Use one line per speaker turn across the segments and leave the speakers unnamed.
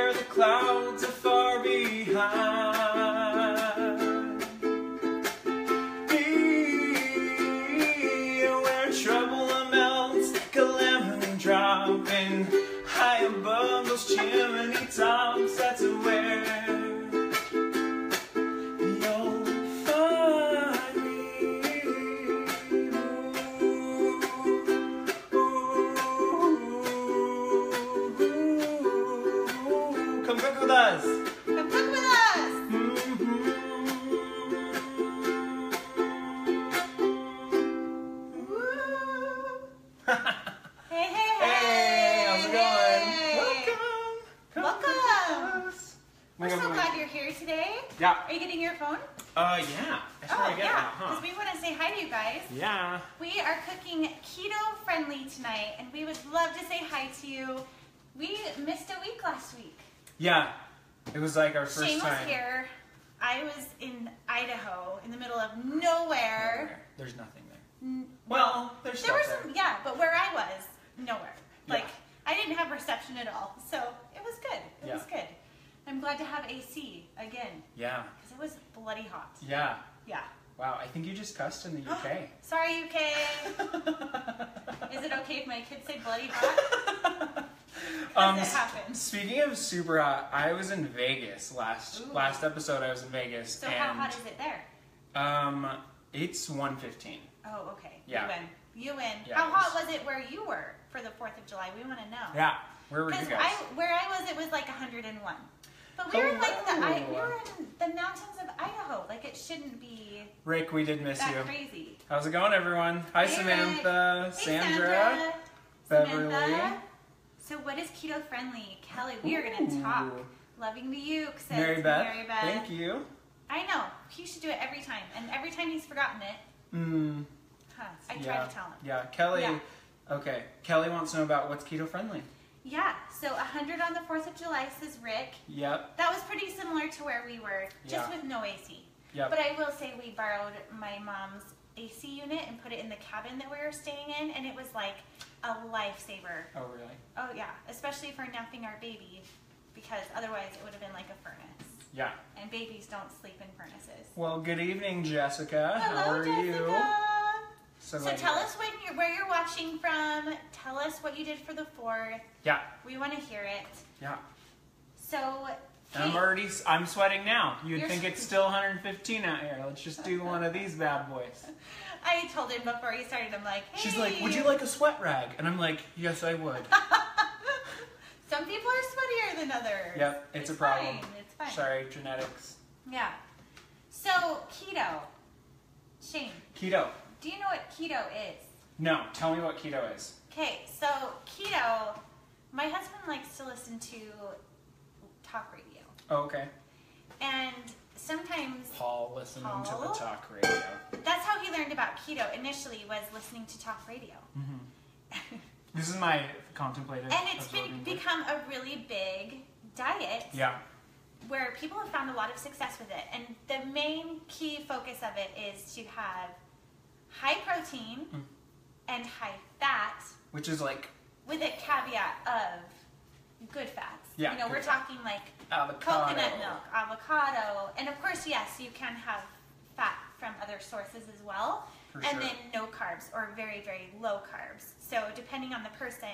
where the clouds are far behind. Be where trouble melts like a lemon dropping high above those chimney tops. That's where you'll find me. Ooh. Come cook with us.
Come cook with us. Hey, hey, hey.
Hey, how's it going? Welcome.
Welcome. We're so
Welcome.
glad you're here today.
Yeah.
Are you getting your phone?
Yeah. I should probably get
yeah.
that,
Because
huh?
we want to say hi to you guys.
Yeah.
We are cooking keto friendly tonight, and we would love to say hi to you. We missed a week last week.
Yeah. It was like our first
Shane was
time.
here. I was in Idaho, in the middle of nowhere.
There's nothing there.
N-
Well, there's
There
stuff
were some, yeah, but where I was, nowhere.
Yeah.
Like, I didn't have reception at all, so it was good. It
Yeah.
was good. I'm glad to have AC again,
Yeah.
because it was bloody hot.
Yeah.
Yeah.
Wow, I think you just cussed in the UK.
Sorry, UK. Is it okay if my kids say bloody hot? Because it happens.
Speaking of super hot, I was in Vegas last
Ooh.
episode. I was in Vegas,
So
and
how hot is it there?
it's 1:15.
Oh, okay.
Yeah.
You win. You win.
Yeah,
How
it
hot
was-
was it where you were for the 4th of July? We want to know.
Yeah, where were you
Because
guys?
where I was, it was like 101. But we were in like
Hello.
we were in the mountains of Idaho. Like it shouldn't be
Rick, we did miss
that
you.
crazy.
How's it going, everyone? Hi,
Hey,
Samantha,
Hey,
Sandra, Beverly.
Samantha. So what is keto friendly? Kelly, we are going to talk. Loving the uke, says
Mary Beth.
Mary Beth.
Thank you.
I know. He should do it every time. And every time he's forgotten it. Huh. I try to tell him.
Yeah, Kelly.
Yeah.
Okay, Kelly wants to know about what's keto friendly.
Yeah. So 100 on the 4th of July, says Rick.
Yep.
That was pretty similar to where we were, just
Yeah.
with no AC.
Yep.
But I will say we borrowed my mom's AC unit and put it in the cabin that we were staying in, and it was like a lifesaver.
Oh, really?
Oh yeah, especially for napping our baby, because otherwise it would have been like a furnace.
Yeah.
And babies don't sleep in furnaces.
Well, good evening, Jessica.
Hello,
How are
Jessica.
you?
So
glad
tell
you're-
us where you're watching from. Tell us what you did for the 4th.
Yeah.
We want to hear it.
Yeah.
So.
And I'm sweating now. You'd
You're
think it's still 115 out here. Let's just do one of these bad boys.
I told him before he started, I'm like, hey.
She's like, would you like a sweat rag? And I'm like, yes, I would.
Some people are sweatier than others.
Yep, it's a problem.
Fine. It's fine.
Sorry, genetics.
Yeah. So, keto. Shane,
Keto.
do you know what keto is?
No, tell me what keto is.
Okay, so keto, my husband likes to listen to talk radio.
Oh, okay.
And sometimes
Paul listening to the
Paul?
talk radio.
that's how he learned about keto initially, was listening to talk radio.
This is my contemplative.
And it's
absorbing voice.
become a really big diet.
Yeah.
Where people have found a lot of success with it. And the main key focus of it is to have high protein and high fat,
Which is like
with a caveat of good fats.
Yeah,
You know,
good
we're
fat.
talking like
avocado.
coconut milk, avocado, and of course, yes, you can have fat from other sources as well.
For
And
sure.
then no carbs or very, very low carbs. So depending on the person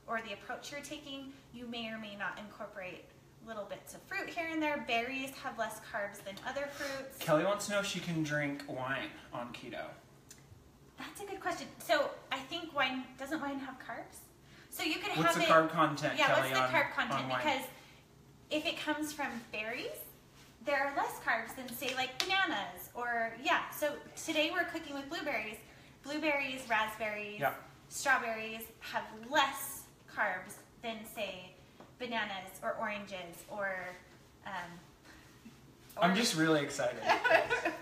or the approach you're taking, you may or may not incorporate little bits of fruit here and there. Berries have less carbs than other fruits.
Kelly wants to know if she can drink wine on keto.
That's a good question. So I think doesn't wine have carbs? So you could
What's
have
the
it.
carb content,
Yeah,
Kelly,
what's the carb
on
content?
wine?
Because if it comes from berries, there are less carbs than say like bananas or So today we're cooking with blueberries. Blueberries, raspberries,
Yeah.
strawberries have less carbs than say bananas or oranges or
I'm just really excited.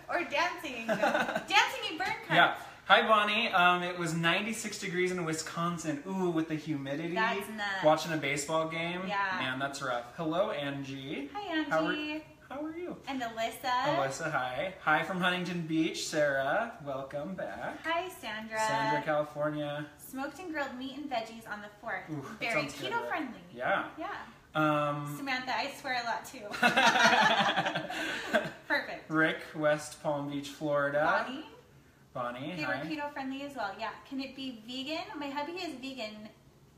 or dancing. Dancing, you burn carbs.
Yeah. Hi, Bonnie. It was 96 degrees in Wisconsin. Ooh, with the humidity.
That's nuts.
Watching a baseball game.
Yeah.
Man, that's rough. Hello, Angie.
Hi, Angie.
How are you?
And Alyssa.
Alyssa, hi. Hi from Huntington Beach, Sarah. Welcome back.
Hi, Sandra.
Sandra, California.
Smoked and grilled meat and veggies on the 4th.
Ooh, that
Very
sounds good,
keto
right?
friendly.
Yeah.
Yeah. Samantha, I swear a lot too. Perfect.
Rick, West Palm Beach, Florida. Bonnie,
they
hi.
were keto friendly as well. Yeah. Can it be vegan? My hubby is vegan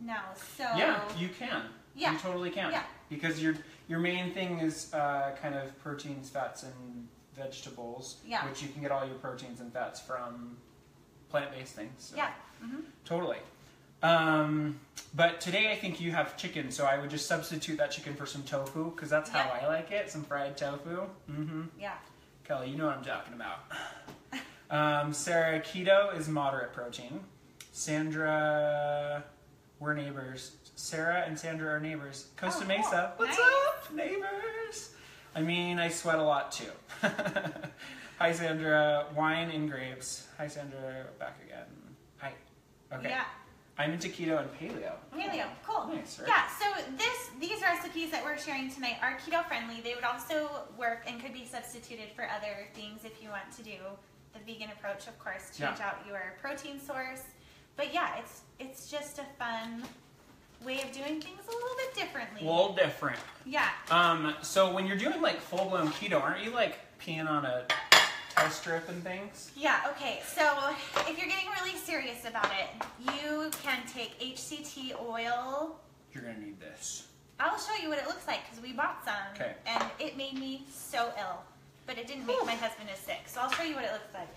now, so.
Yeah, you can.
Yeah.
You totally can.
Yeah.
Because your main thing is kind of proteins, fats, and vegetables.
Yeah.
Which you can get all your proteins and fats from plant-based things. So.
Yeah. Mm-hmm.
Totally. But today I think you have chicken, so I would just substitute that chicken for some tofu, because that's how I like it, some fried tofu. Mm-hmm.
Yeah.
Kelly, you know what I'm talking about. Sarah, keto is moderate protein. Sandra, we're neighbors. Sarah and Sandra are neighbors. Costa Mesa. What's up, neighbors? I mean, I sweat a lot too. Hi, Sandra. Wine and grapes. Hi, Sandra. Back again. Hi. Okay.
Yeah.
I'm into keto and paleo.
Paleo, cool.
Nice, right?
Yeah, so these recipes that we're sharing tonight are keto friendly. They would also work and could be substituted for other things if you want to do the vegan approach, of course, change out your protein source. But yeah, it's just a fun way of doing things a little bit differently.
A little different.
Yeah.
So when you're doing like full-blown keto, aren't you like peeing on a test strip and things?
Yeah, okay. So if you're getting really serious about it, you can take HCT oil.
You're going to need this.
I'll show you what it looks like because we bought some.
Okay.
And it made me so ill. But it didn't make my husband as sick. So I'll show you what it looks like.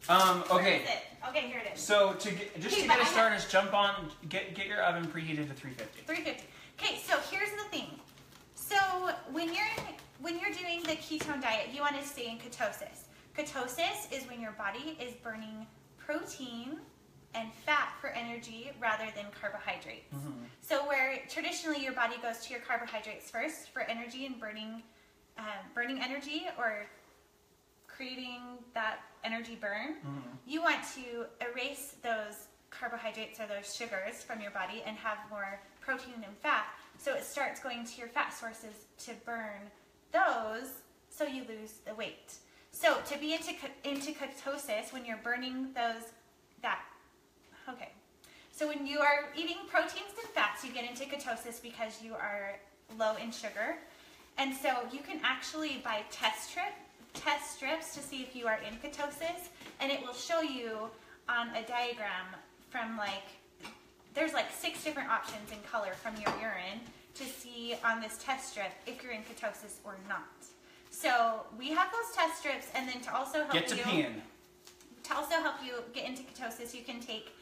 Okay.
Where is it? Okay, here it is.
So to get us started, jump on, get your oven preheated to 350.
350. Okay, so here's the thing. So when you're doing the ketone diet, you want to stay in ketosis. Ketosis is when your body is burning protein and fat for energy rather than carbohydrates. Mm-hmm. So where traditionally your body goes to your carbohydrates first for energy and burning energy or creating that energy burn, you want to erase those carbohydrates or those sugars from your body and have more protein and fat. So it starts going to your fat sources to burn those so you lose the weight. So to be into ketosis, when you're burning so when you are eating proteins and fats, you get into ketosis because you are low in sugar. And so you can actually buy test strips to see if you are in ketosis, and it will show you on a diagram from there's 6 different options in color from your urine to see on this test strip if you're in ketosis or not. So we have those test strips, and then to also help you get into ketosis, you can take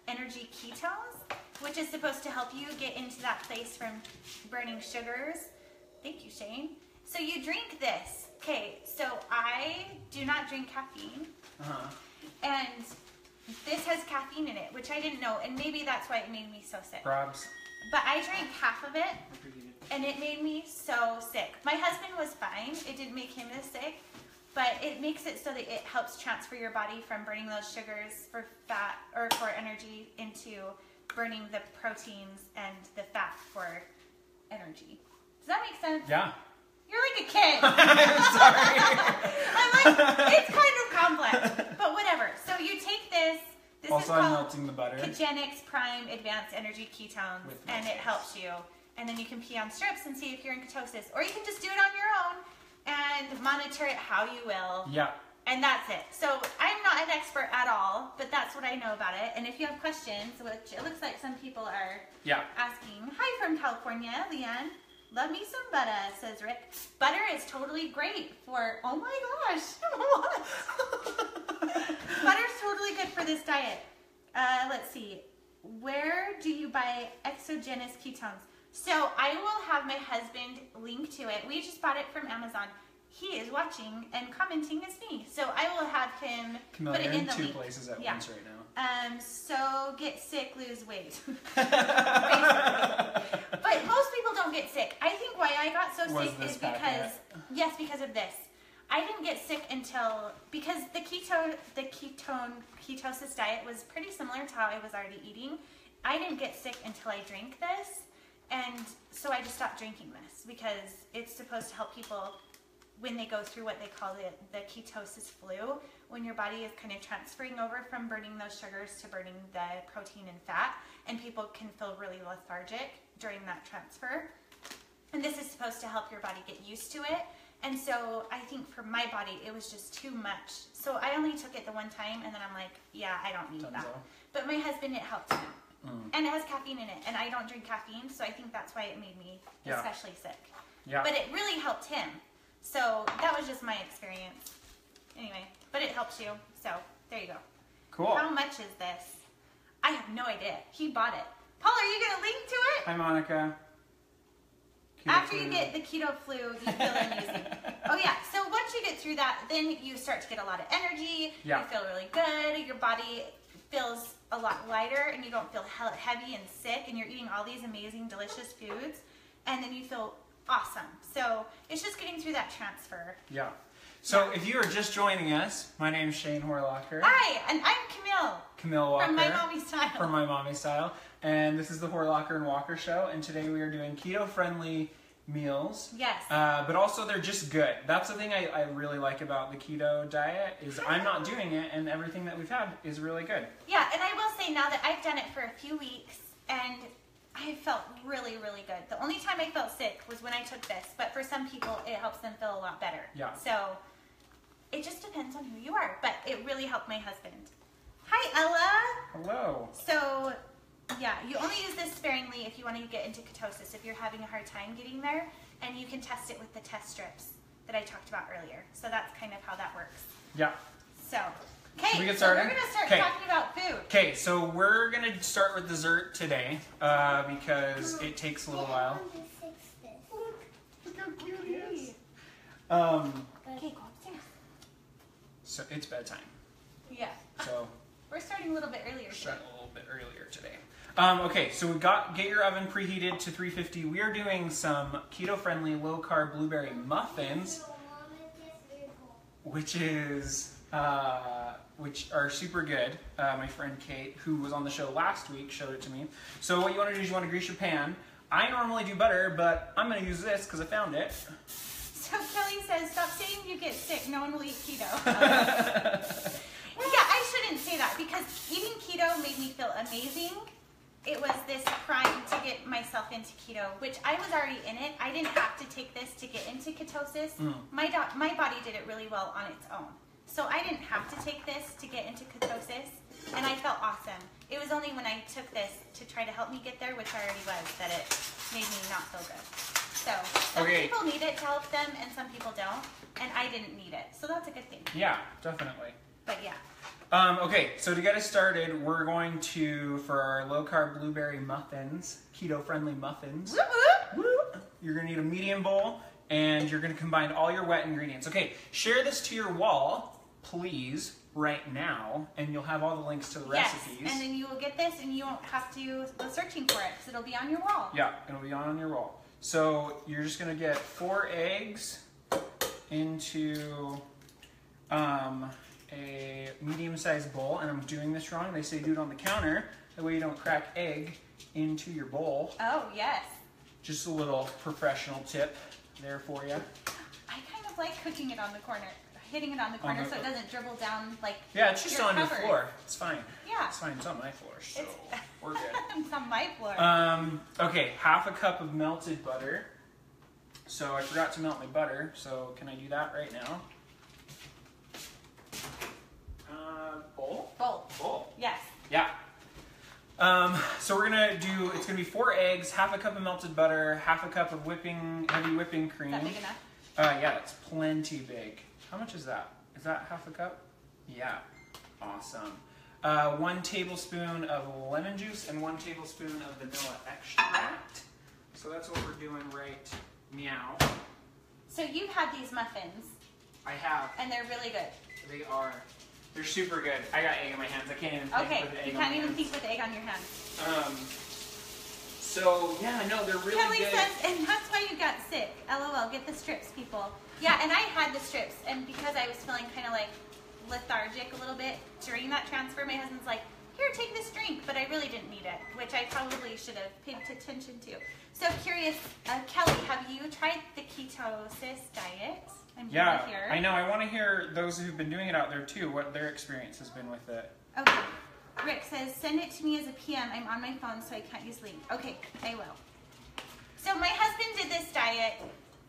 energy ketones, which is supposed to help you get into that place from burning sugars. Thank you, Shane. So you drink this. Okay, so I do not drink caffeine. And this has caffeine in it, which I didn't know, and maybe that's why it made me so sick.
Probs.
But I drank half of it, and it made me so sick. My husband was fine. It didn't make him as sick, but it makes it so that it helps transfer your body from burning those sugars for fat or for energy into burning the proteins and the fat for energy. Does that make sense?
Yeah.
You're like a kid.
Sorry.
I'm like, it's kind of complex, but whatever. So you take this. This
also,
is
I'm
called
melting the butter.
Ketogenics Prime Advanced Energy Ketones, and it helps you. And then you can pee on strips and see if you're in ketosis, or you can just do it on your own and monitor it how you will.
Yeah.
And that's it. So I'm not an expert at all, but that's what I know about it. And if you have questions, which it looks like some people are asking. Hi from California, Leanne. Love me some butter, says Rick. Butter is totally great for, oh my gosh. Butter's totally good for this diet. Let's see. Where do you buy exogenous ketones? So I will have my husband link to it. We just bought it from Amazon. He is watching and commenting as me. So I will have him
Camille,
put it in the
two
link.
places at once right now.
So get sick, lose weight. But most people don't get sick. I think why I got so sick is because of this. I didn't get sick because the ketosis diet was pretty similar to how I was already eating. I didn't get sick until I drank this, and so I just stopped drinking this because it's supposed to help people when they go through what they call the ketosis flu, when your body is kind of transferring over from burning those sugars to burning the protein and fat, and people can feel really lethargic during that transfer. And this is supposed to help your body get used to it. And so I think for my body, it was just too much. So I only took it the one time, and then I'm like, yeah, I don't need that. But my husband, it helped him. And it has caffeine in it, and I don't drink caffeine, so I think that's why it made me especially sick. Yeah. But it really helped him. So that was just my experience. Anyway, but it helps you. So there you go.
Cool.
How much is this? I have no idea. He bought it. Paul, are you going to link to it?
Hi, Monica.
After you get the keto flu, you feel amazing. Oh yeah, so once you get through that, then you start to get a lot of energy. Yeah. You feel really good. Your body feels a lot lighter, and you don't feel heavy and sick, and you're eating all these amazing, delicious foods, and then you feel awesome. So it's just getting through that transfer.
Yeah. So if you are just joining us, my name is Shane Horlacher.
Hi, and I'm Camille.
Camille Walker.
From MyMommyStyle.
From MyMommyStyle. And this is the Horlacher and Walker Show, and today we are doing keto-friendly meals.
Yes.
But also they're just good. That's the thing I really like about the keto diet is I'm not doing it, and everything that we've had is really good.
Yeah, and I will say now that I've done it for a few weeks, and I felt really, really good. The only time I felt sick was when I took this, but for some people, it helps them feel a lot better. Yeah. So it just depends on who you are, but it really helped my husband. Hi, Ella.
Hello.
So, yeah, you only use this sparingly if you want to get into ketosis, if you're having a hard time getting there, and you can test it with the test strips that I talked about earlier. So that's kind of how that works.
Yeah.
So, okay,
should we get started?
We're going to start talking about food.
Okay, so we're going to start with dessert today because it takes a little while. Look how cute he is.
Okay, go upstairs.
So it's bedtime.
Yeah.
So
we're starting a little bit earlier.
Starting a little bit earlier today. Okay, so get your oven preheated to 350. We are doing some keto-friendly, low-carb blueberry muffins, which are super good. My friend Kate, who was on the show last week, showed it to me. So what you want to do is you want to grease your pan. I normally do butter, but I'm going to use this because I found it.
So Kelly says, stop saying you get sick. No one will eat keto. Yeah, I shouldn't say that because eating keto made me feel amazing. It was this crime to get myself into keto, which I was already in it. I didn't have to take this to get into ketosis. My body did it really well on its own. So I didn't have to take this to get into ketosis, and I felt awesome. It was only when I took this to try to help me get there, which I already was, that it made me not feel good. So some people need it to help them, and some people don't, and I didn't need it. So that's a good thing.
Yeah, definitely.
But yeah.
Okay, so to get us started, we're going to, for our low-carb blueberry muffins, keto-friendly muffins, you're going to need a medium bowl, and you're going to combine all your wet ingredients. Okay, share this to your wall, please, right now, and you'll have all the links to the recipes.
And then you will get this, and you won't have to go searching for it, because it'll be on your wall.
Yeah, it'll be on your wall. So you're just going to get 4 eggs into a medium-sized bowl, and I'm doing this wrong. They say do it on the counter. That way you don't crack egg into your bowl.
Oh, yes.
Just a little professional tip there for you.
I kind of like cooking it on the corner, hitting it on the corner so it doesn't dribble down like
yeah, it's just on your floor. It's fine.
Yeah.
It's fine. It's on my floor, so we're good.
It's on my floor.
Okay, half a cup of melted butter. So I forgot to melt my butter, so can I do that right now? Bowl?
Bowl. Yes.
Yeah. So we're gonna do, it's gonna be 4 eggs, half a cup of melted butter, half a cup of heavy whipping cream.
Is that big enough?
Yeah, it's plenty big. How much is that? Is that half a cup? Yeah. Awesome. 1 tablespoon of lemon juice and 1 tablespoon of vanilla extract. So that's what we're doing right meow.
So you've had these muffins.
I have.
And they're really good.
They are. They're super good. I got egg in my hands. I can't even think with the egg on my hands.
You can't even think with the egg on your hands.
So, yeah, no, they're really
Kelly
good.
says, and that's why you got sick. LOL, get the strips, people. Yeah, and I had the strips, and because I was feeling kind of like lethargic a little bit during that transfer, my husband's like, here, take this drink, but I really didn't need it, which I probably should have paid attention to. So curious, Kelly, have you tried the ketosis diet. I'm
Yeah,
here.
I know. I want to hear those who've been doing it out there too, what their experience has been with it.
Okay. Rick says, send it to me as a PM. I'm on my phone, so I can't use link. Okay, I will. So my husband did this diet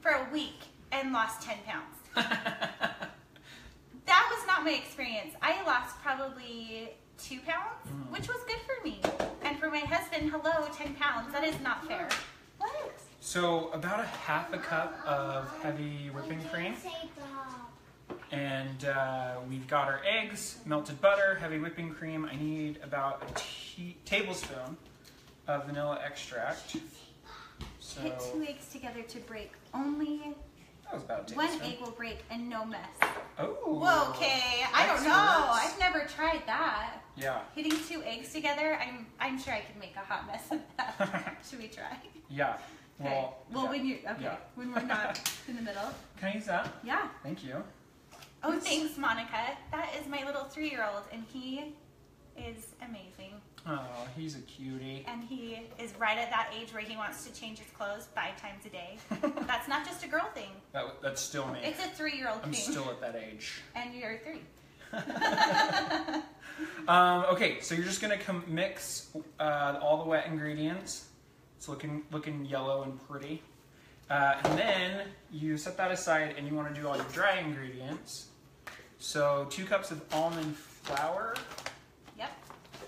for a week and lost 10 pounds. That was not my experience. I lost probably 2 pounds, which was good for me. And for my husband, hello, 10 pounds. That is not fair. What?
So about a half a cup of heavy whipping cream. And we've got our eggs, melted butter, heavy whipping cream. I need about a tablespoon of vanilla extract. So
Put 2 eggs together to break. Only
that was about a
1
tablespoon.
egg will break and no mess.
Oh.
Whoa, okay. I don't know. I've never tried that.
Yeah.
Hitting 2 eggs together, I'm sure I could make a hot mess of that. Should we try?
Yeah.
Okay. Well,
yeah.
when you
Yeah.
when we're not in the middle.
Can I use that?
Yeah.
Thank you.
Oh, thanks, Monica. That is my little 3-year-old, and he is amazing.
Oh, he's a cutie.
And he is right at that age where he wants to change his clothes 5 times a day. That's not just a girl thing.
That's still me.
It's a 3-year-old
I'm
thing.
still at that age.
And you're 3.
Okay, so you're just gonna mix all the wet ingredients. It's looking yellow and pretty. And then you set that aside and you want to do all your dry ingredients. So 2 cups of almond flour.
Yep.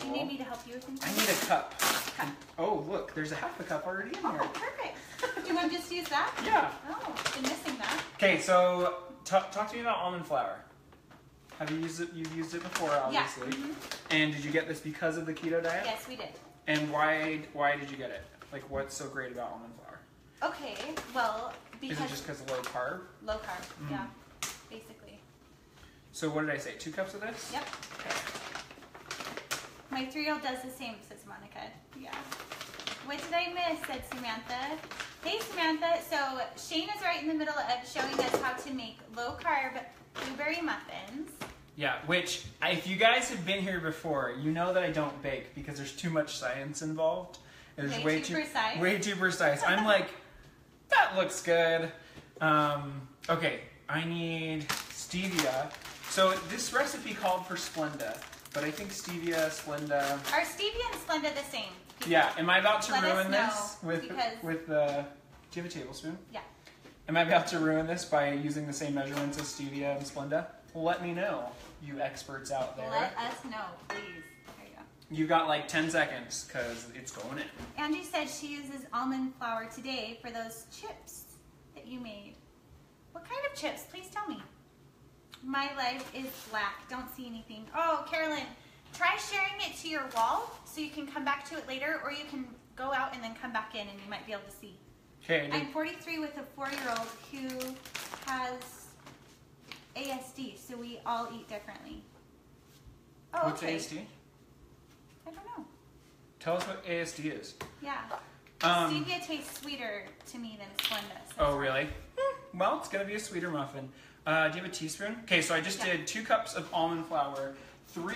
Do you need me to help you with anything?
I need a cup. Oh, look, there's a half a cup already in there.
Oh, perfect. Do you want to just use that?
Yeah.
Oh, been missing that.
Okay, so talk to me about almond flour. Have you used it? You've used it before, obviously.
Yeah.
And did you get this because of the keto diet?
Yes, we did.
And why did you get it? Like, what's so great about almond flour?
Okay, well, because...
Is it just because of low carb?
Low carb, yeah, basically.
So what did I say? 2 cups of this?
Yep.
Okay.
My 3-year-old does the same, says Monica. Yeah. What did I miss, said Samantha. Hey, Samantha. So Shane is right in the middle of showing us how to make low carb blueberry muffins.
Yeah, which, if you guys have been here before, you know that I don't bake because there's too much science involved. There's
Way too precise.
Way too precise. I'm like, that looks good. Okay, I need stevia. So this recipe called for Splenda, but I think stevia, Splenda.
Are stevia and Splenda the same?
Yeah, am I about to
Let us
ruin
know,
this with the? Do you have a tablespoon?
Yeah.
Am I about to ruin this by using the same measurements as stevia and Splenda? Let me know, you experts out there.
Let us know, please. There you go.
You've got like 10 seconds because it's going in.
Angie said she uses almond flour today for those chips that you made. What kind of chips? Please tell me. My life is black. Don't see anything. Oh, Carolyn, try sharing it to your wall so you can come back to it later, or you can go out and then come back in and you might be able to see.
Okay.
I'm 43 with a 4-year-old who has ASD, so we all eat differently. Oh,
What's
okay.
ASD?
I don't know.
Tell us what ASD is.
Yeah. Stevia tastes sweeter to me than Splenda. So
Oh, really? Well, it's going to be a sweeter muffin. Do you have a teaspoon? Okay, so I just did 2 cups of almond flour, 3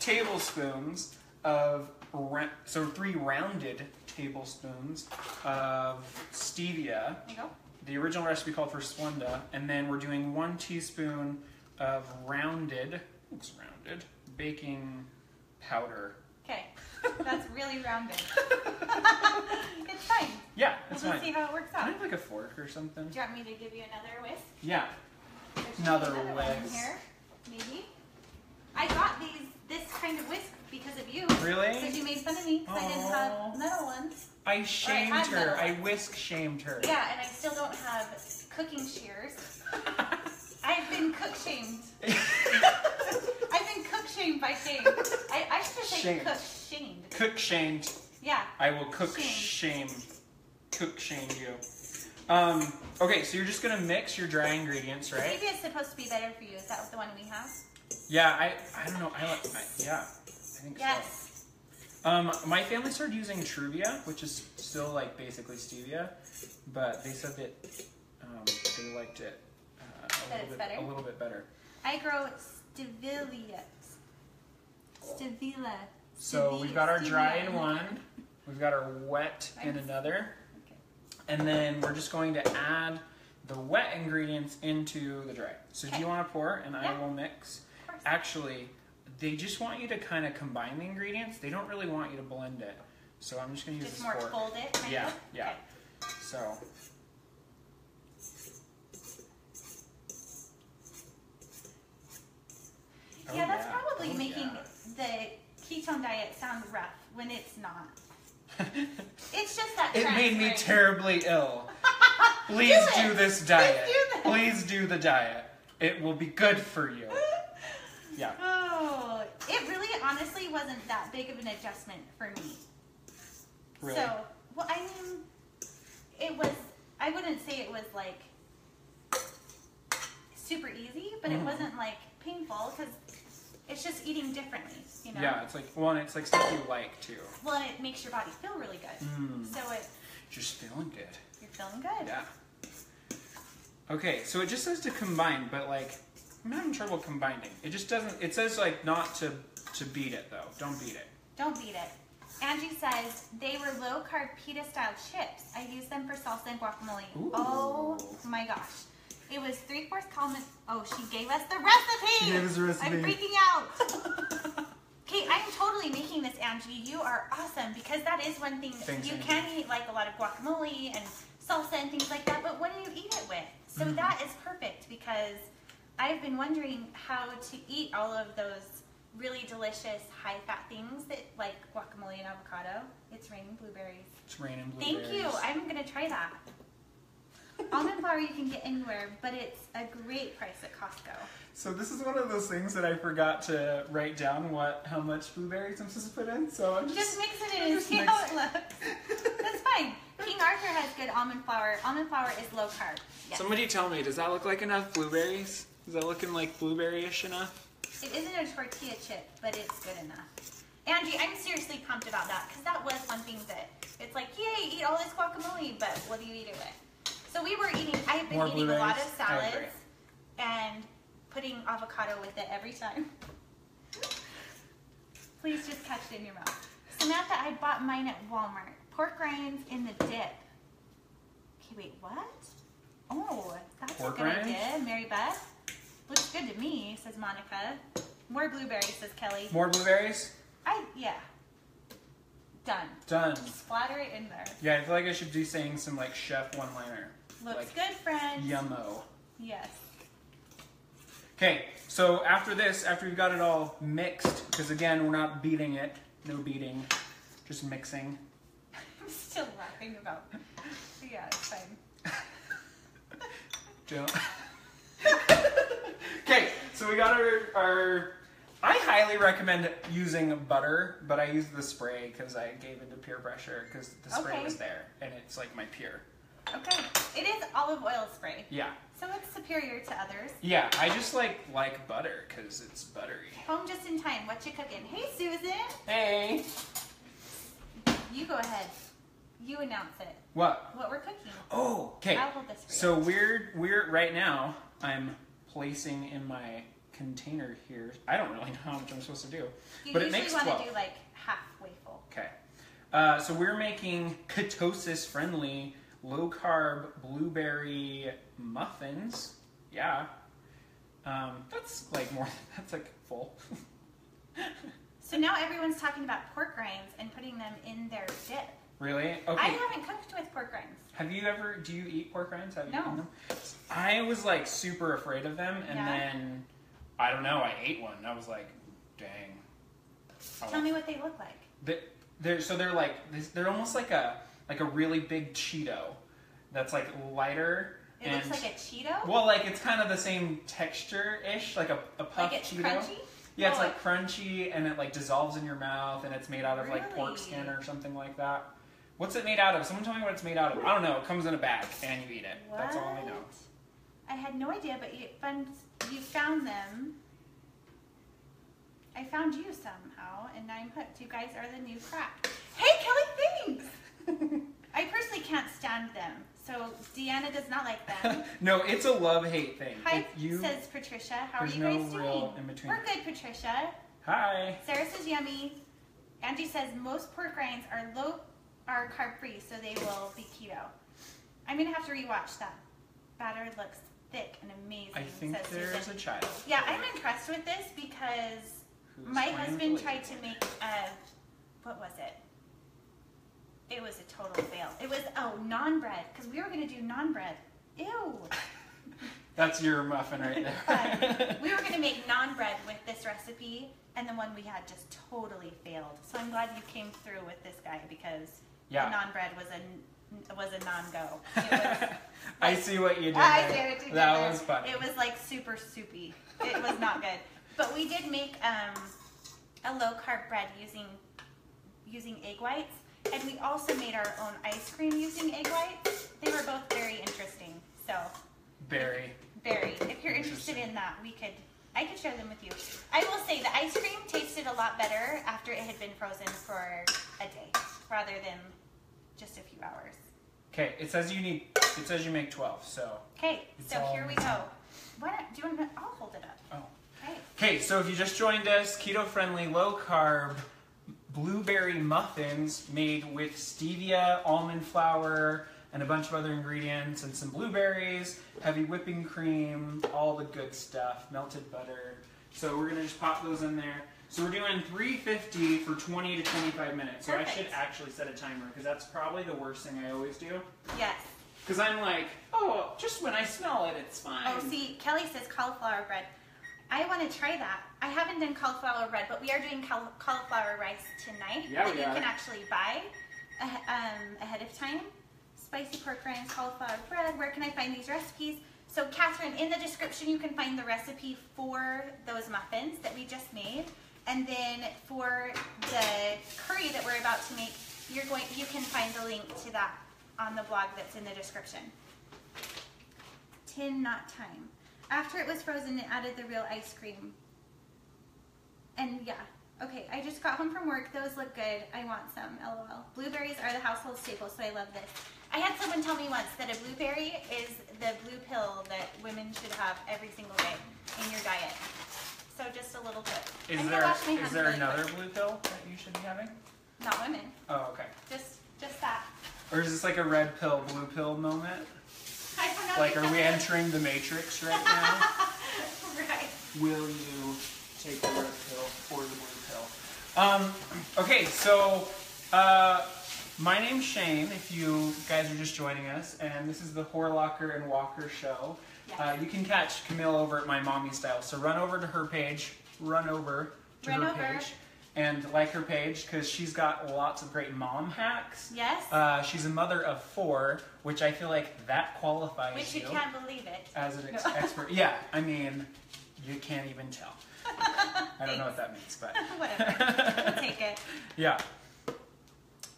tablespoons of, 3 rounded tablespoons of stevia.
There you go.
The original recipe called for Splenda, and then we're doing 1 teaspoon of rounded baking powder.
Okay. That's really rounded. It's fine.
Yeah, it's
We'll
fine.
just see how it works
Can I
out.
have like a fork or something?
Do you want me to give you another whisk?
Yeah.
There's
Another
one
whisk.
here, maybe. I got this kind of whisk because of you.
Really?
Because you made fun of me because I didn't have
Aw.
metal ones.
I shamed
had
her.
metal
I
ones.
whisk shamed her.
Yeah, and I still don't have cooking shears. I've been cook shamed. I've been cook shamed by Shane. I should say
Shamed.
cook shamed.
Cook shamed.
Yeah.
I will cook
Shamed.
cook shame you. Okay, so you're just gonna mix your dry ingredients, right?
Stevia is supposed to be better for you. Is that the one we have?
Yeah, I don't know. Yeah, I think
Yes.
so. My family started using Truvia, which is still like basically stevia, but they said that they liked it a little bit better.
I grow stevia. Stevia.
So we've got our dry in one, we've got our wet in another,
Okay.
and then we're just going to add the wet ingredients into the dry. So do you want to pour and I will mix?
Of course.
Actually, they just want you to kind of combine the ingredients. They don't really want you to blend it. So I'm just going to use
just
this
more
fork.
fold it? Kind
Yeah,
of?
yeah.
Okay.
So.
Yeah, that's probably making the ketone diet sound rough when it's not. It's just that
It made me
transferring.
terribly ill. Please do this diet.
Please do this.
Please do the diet. It will be good for you. Yeah.
Oh, it really honestly wasn't that big of an adjustment for me.
Really?
So, well, I mean, it was, I wouldn't say it was like super easy, but it wasn't like painful because it's just eating differently, you know?
Yeah, it's like, well, and it's like stuff you like too.
Well, and it makes your body feel really good. So
Just feeling good.
you're feeling good.
Yeah. Okay, so it just says to combine, but like, I'm having trouble combining. It just doesn't, it says like not to beat it though. Don't beat it.
Don't beat it. Angie says they were low-carb pita-style chips. I use them for salsa and guacamole.
Ooh.
Oh my gosh. It was 3/4 almond. Oh, she gave us the recipe.
She gave us the recipe.
I'm freaking out. Okay, I'm totally making this, Angie. You are awesome because that is one thing.
Thanks,
you
Angie.
can eat like a lot of guacamole and salsa and things like that, but what do you eat it with? So that is perfect because I've been wondering how to eat all of those really delicious high-fat things that like guacamole and avocado. It's raining blueberries.
It's raining blueberries.
Thank you. I'm gonna try that. Almond flour you can get anywhere, but it's a great price at Costco.
So this is one of those things that I forgot to write down how much blueberries I'm supposed to put in. So I'm
Just mix it in and see how it looks. That's fine. King Arthur has good almond flour. Almond flour is low carb. Yes.
Somebody tell me, does that look like enough blueberries? Is that looking like blueberry-ish enough?
It isn't a tortilla chip, but it's good enough. Angie, I'm seriously pumped about that because that was one thing that it's like, yay, eat all this guacamole, but what do you eat it with? So we were eating, I have been
More
eating a lot of
blueberries? I agree.
salads and putting avocado with it every time. Please just catch it in your mouth. Samantha, I bought mine at Walmart. Pork rinds in the dip. Okay, wait, what? Oh, that's
Pork
a good
rinds?
idea. Mary Beth. Looks good to me, says Monica. More blueberries, says Kelly.
More blueberries?
Yeah. Done.
Done.
Splatter it in there.
Yeah, I feel like I should be saying some like chef one-liner.
Looks
Like,
good, friends.
Yummo.
Yes.
Okay, so after this, after we've got it all mixed, because again, we're not beating it. No beating. Just mixing.
I'm still laughing about. Yeah, it's fine.
Don't. Okay, so we got our. I highly recommend using butter, but I used the spray because I gave into peer pressure because the spray
Okay.
was there, and it's like my peer.
Okay. It is olive oil spray.
Yeah.
So it's superior to others.
Yeah, I just like butter because it's buttery.
Home just in time. What you cooking? Hey, Susan.
Hey.
You go ahead. You announce it.
What?
What we're cooking.
Oh, okay.
I'll hold this for you.
So we're right now. I'm placing in my container here. I don't really know how much I'm supposed to do,
You
but it
usually
makes
want
12.
to do like halfway full.
Okay. So we're making ketosis friendly, low carb blueberry muffins. Yeah. That's like more. That's like full.
So now everyone's talking about pork rinds and putting them in their dip.
Really?
I
Okay.
haven't cooked with pork rinds.
Have you ever? Do you eat pork rinds? Have you
No.
eaten them? I was like super afraid of them, and
Yeah.
then I don't know. I ate one. And I was like, dang.
Tell me what they look like.
They're almost like a really big Cheeto that's like lighter.
It looks like a Cheeto?
Well, like it's kind of the same texture-ish, like a puff
Like it's
Cheeto.
crunchy?
Yeah, it's
Oh,
like crunchy and it like dissolves in your mouth and it's made out of like pork
Really?
skin or something like that. What's it made out of? Someone tell me what it's made out of. I don't know. It comes in a bag and you eat it.
What?
That's all I know.
I had no idea, but you found them. I found you somehow, and now I'm hooked. You guys are the new crack. Hey, Kelly, thanks! I personally can't stand them, so Deanna does not like them.
No, it's a love-hate thing.
Hi,
If you,
says Patricia. How are
there's
you
no
guys
real
doing?
in between.
We're good, Patricia.
Hi.
Sarah says yummy. Angie says most pork rinds are carb free, so they will be keto. I'm gonna have to rewatch that. batter looks thick and amazing.
I think
says
there's
Susan.
a child.
Yeah, I'm impressed with this because my husband tried to make what was it? It was a total fail. It was, naan bread, because we were going to do naan bread. Ew.
That's your muffin right there.
We were going to make naan bread with this recipe, and the one we had just totally failed. So I'm glad you came through with this guy, because the naan bread was a non-go.
I see what you did
I
there.
see what you did
That
there.
was funny.
It was like super soupy. It was not good. But we did make a low-carb bread using egg whites, and we also made our own ice cream using egg whites. They were both very interesting. So
Very.
If you're interested in that, I could share them with you. I will say the ice cream tasted a lot better after it had been frozen for a day, rather than just a few hours.
Okay, it says you make 12, so.
Okay, so here we go. I'll hold it up.
Oh.
Okay.
Okay, so if you just joined us, keto-friendly, low-carb blueberry muffins made with stevia, almond flour, and a bunch of other ingredients, and some blueberries, heavy whipping cream, all the good stuff, melted butter. So we're gonna just pop those in there. So we're doing 350 for 20 to 25 minutes. So
Perfect.
I should actually set a timer, because that's probably the worst thing I always do.
Yes.
Because I'm like, oh, just when I smell it, it's fine.
Oh, see, Kelly says cauliflower bread. I want to try that. I haven't done cauliflower bread, but we are doing cauliflower rice tonight
Yeah,
that
we
you
are.
can actually buy ahead of time. Spicy pork rinds, cauliflower bread. Where can I find these recipes? So, Catherine, in the description, you can find the recipe for those muffins that we just made. And then for the curry that we're about to make, you can find the link to that on the blog that's in the description. Tin, not time. After it was frozen, it added the real ice cream. And yeah, okay, I just got home from work. Those look good. I want some, LOL. Blueberries are the household staple, so I love this. I had someone tell me once that a blueberry is the blue pill that women should have every single day in your diet. So just a little bit.
Is there another blue pill that you should be having?
Not women.
Oh, okay.
Just that.
Or is this like a red pill, blue pill moment?
I don't know.
Like, are we entering the Matrix right now?
Right.
Will you take the red pill or the blue pill? Okay, so my name's Shane, if you guys are just joining us, and this is the Horlacher and Walker show.
Yes.
You can catch Camille over at MyMommyStyle, so run over to her page, page, and like her page, because she's got lots of great mom hacks.
Yes.
She's a mother of 4, which I feel like that qualifies
Which you can't believe it.
as an expert. Yeah, I mean, you can't even tell. I don't know what that means, but
whatever. We'll take it.
Yeah.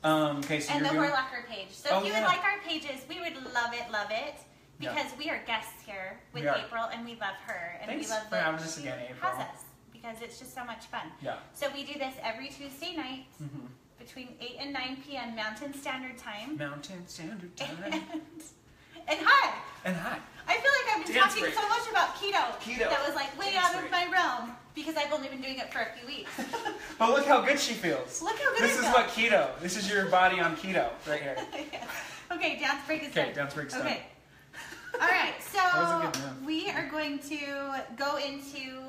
Okay, so
And
you're
the
doing...
Horlacher page. So if you would like our pages, we would love it. Because we are guests here with April, and we love her. And
Thanks
we love
for having us again, April.
Has us, because it's just so much fun.
Yeah.
So we do this every Tuesday night between 8 and 9 p.m. Mountain Standard Time.
Mountain Standard Time.
And hi!
And hi.
I feel like I've been
Dance
talking
break.
so much about keto. That was like way
Dance
out of my realm, because I've only been doing it for a few weeks.
But look how good she feels.
Look how good
This
I
is
feel.
what keto. This is your body on keto right here.
Okay, dance break is done.
Okay, dance break's done.
Okay. All right,
was a good
so
move.
we are going to go into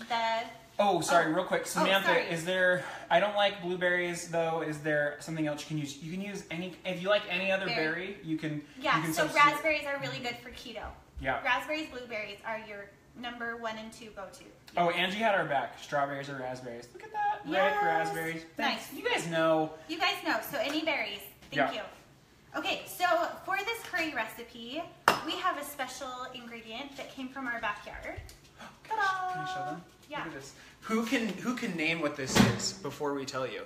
the...
Oh, sorry, real quick. Samantha,
sorry.
is there... I don't like blueberries, though. Is there something else you can use? You can use any... If you like any other berry, you can...
Yeah,
you can
so
substitute.
raspberries are really good for keto.
Yeah.
Raspberries, blueberries are your number 1 and 2 go-to.
Oh, Angie had our back. Strawberries or raspberries. Look at that.
Yes.
Rick, raspberries. Thanks.
Nice.
You guys know.
You guys know, so any berries. Thank you. Okay, so for this curry recipe, we have a special ingredient that came from our backyard.
Can I show them?
Yeah.
Look at this. Who can name what this is before we tell you?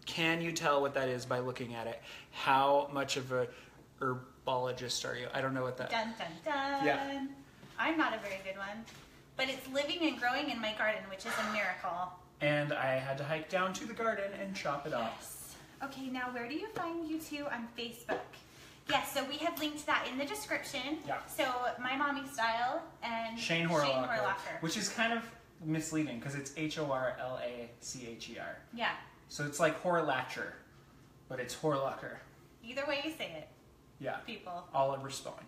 Can you tell what that is by looking at it? How much of a herbologist are you? I don't know what that.
Dun dun dun.
Yeah.
I'm not a very good one, but it's living and growing in my garden, which is a miracle.
And I had to hike down to the garden and chop it off.
Yes. Okay, now where do you find you two on Facebook? Yes, so we have linked that in the description.
Yeah.
So MyMommyStyle and
Shane Horlacher, which is kind of misleading because it's Horlacher.
Yeah.
So it's like Horlacher, but it's Horlacher.
Either way you say it.
Yeah.
People.
I'll respond.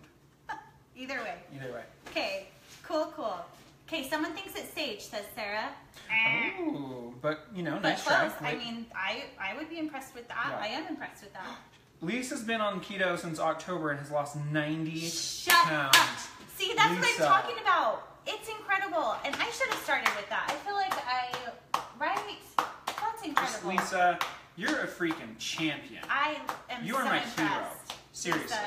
Either way.
Either way.
Okay, cool. Okay, someone thinks it's sage, says Sarah.
Oh, but you know,
But
nice
close.
try.
I mean, I would be impressed with that.
Yeah.
I am impressed with that.
Lisa's been on keto since October and has lost 90
Shut
pounds.
up. See, that's
Lisa.
what I'm talking about. It's incredible. And I should have started with that. I feel like right? That's incredible.
Lisa, you're a freaking champion.
I am
You
so
are my
impressed.
hero. Seriously.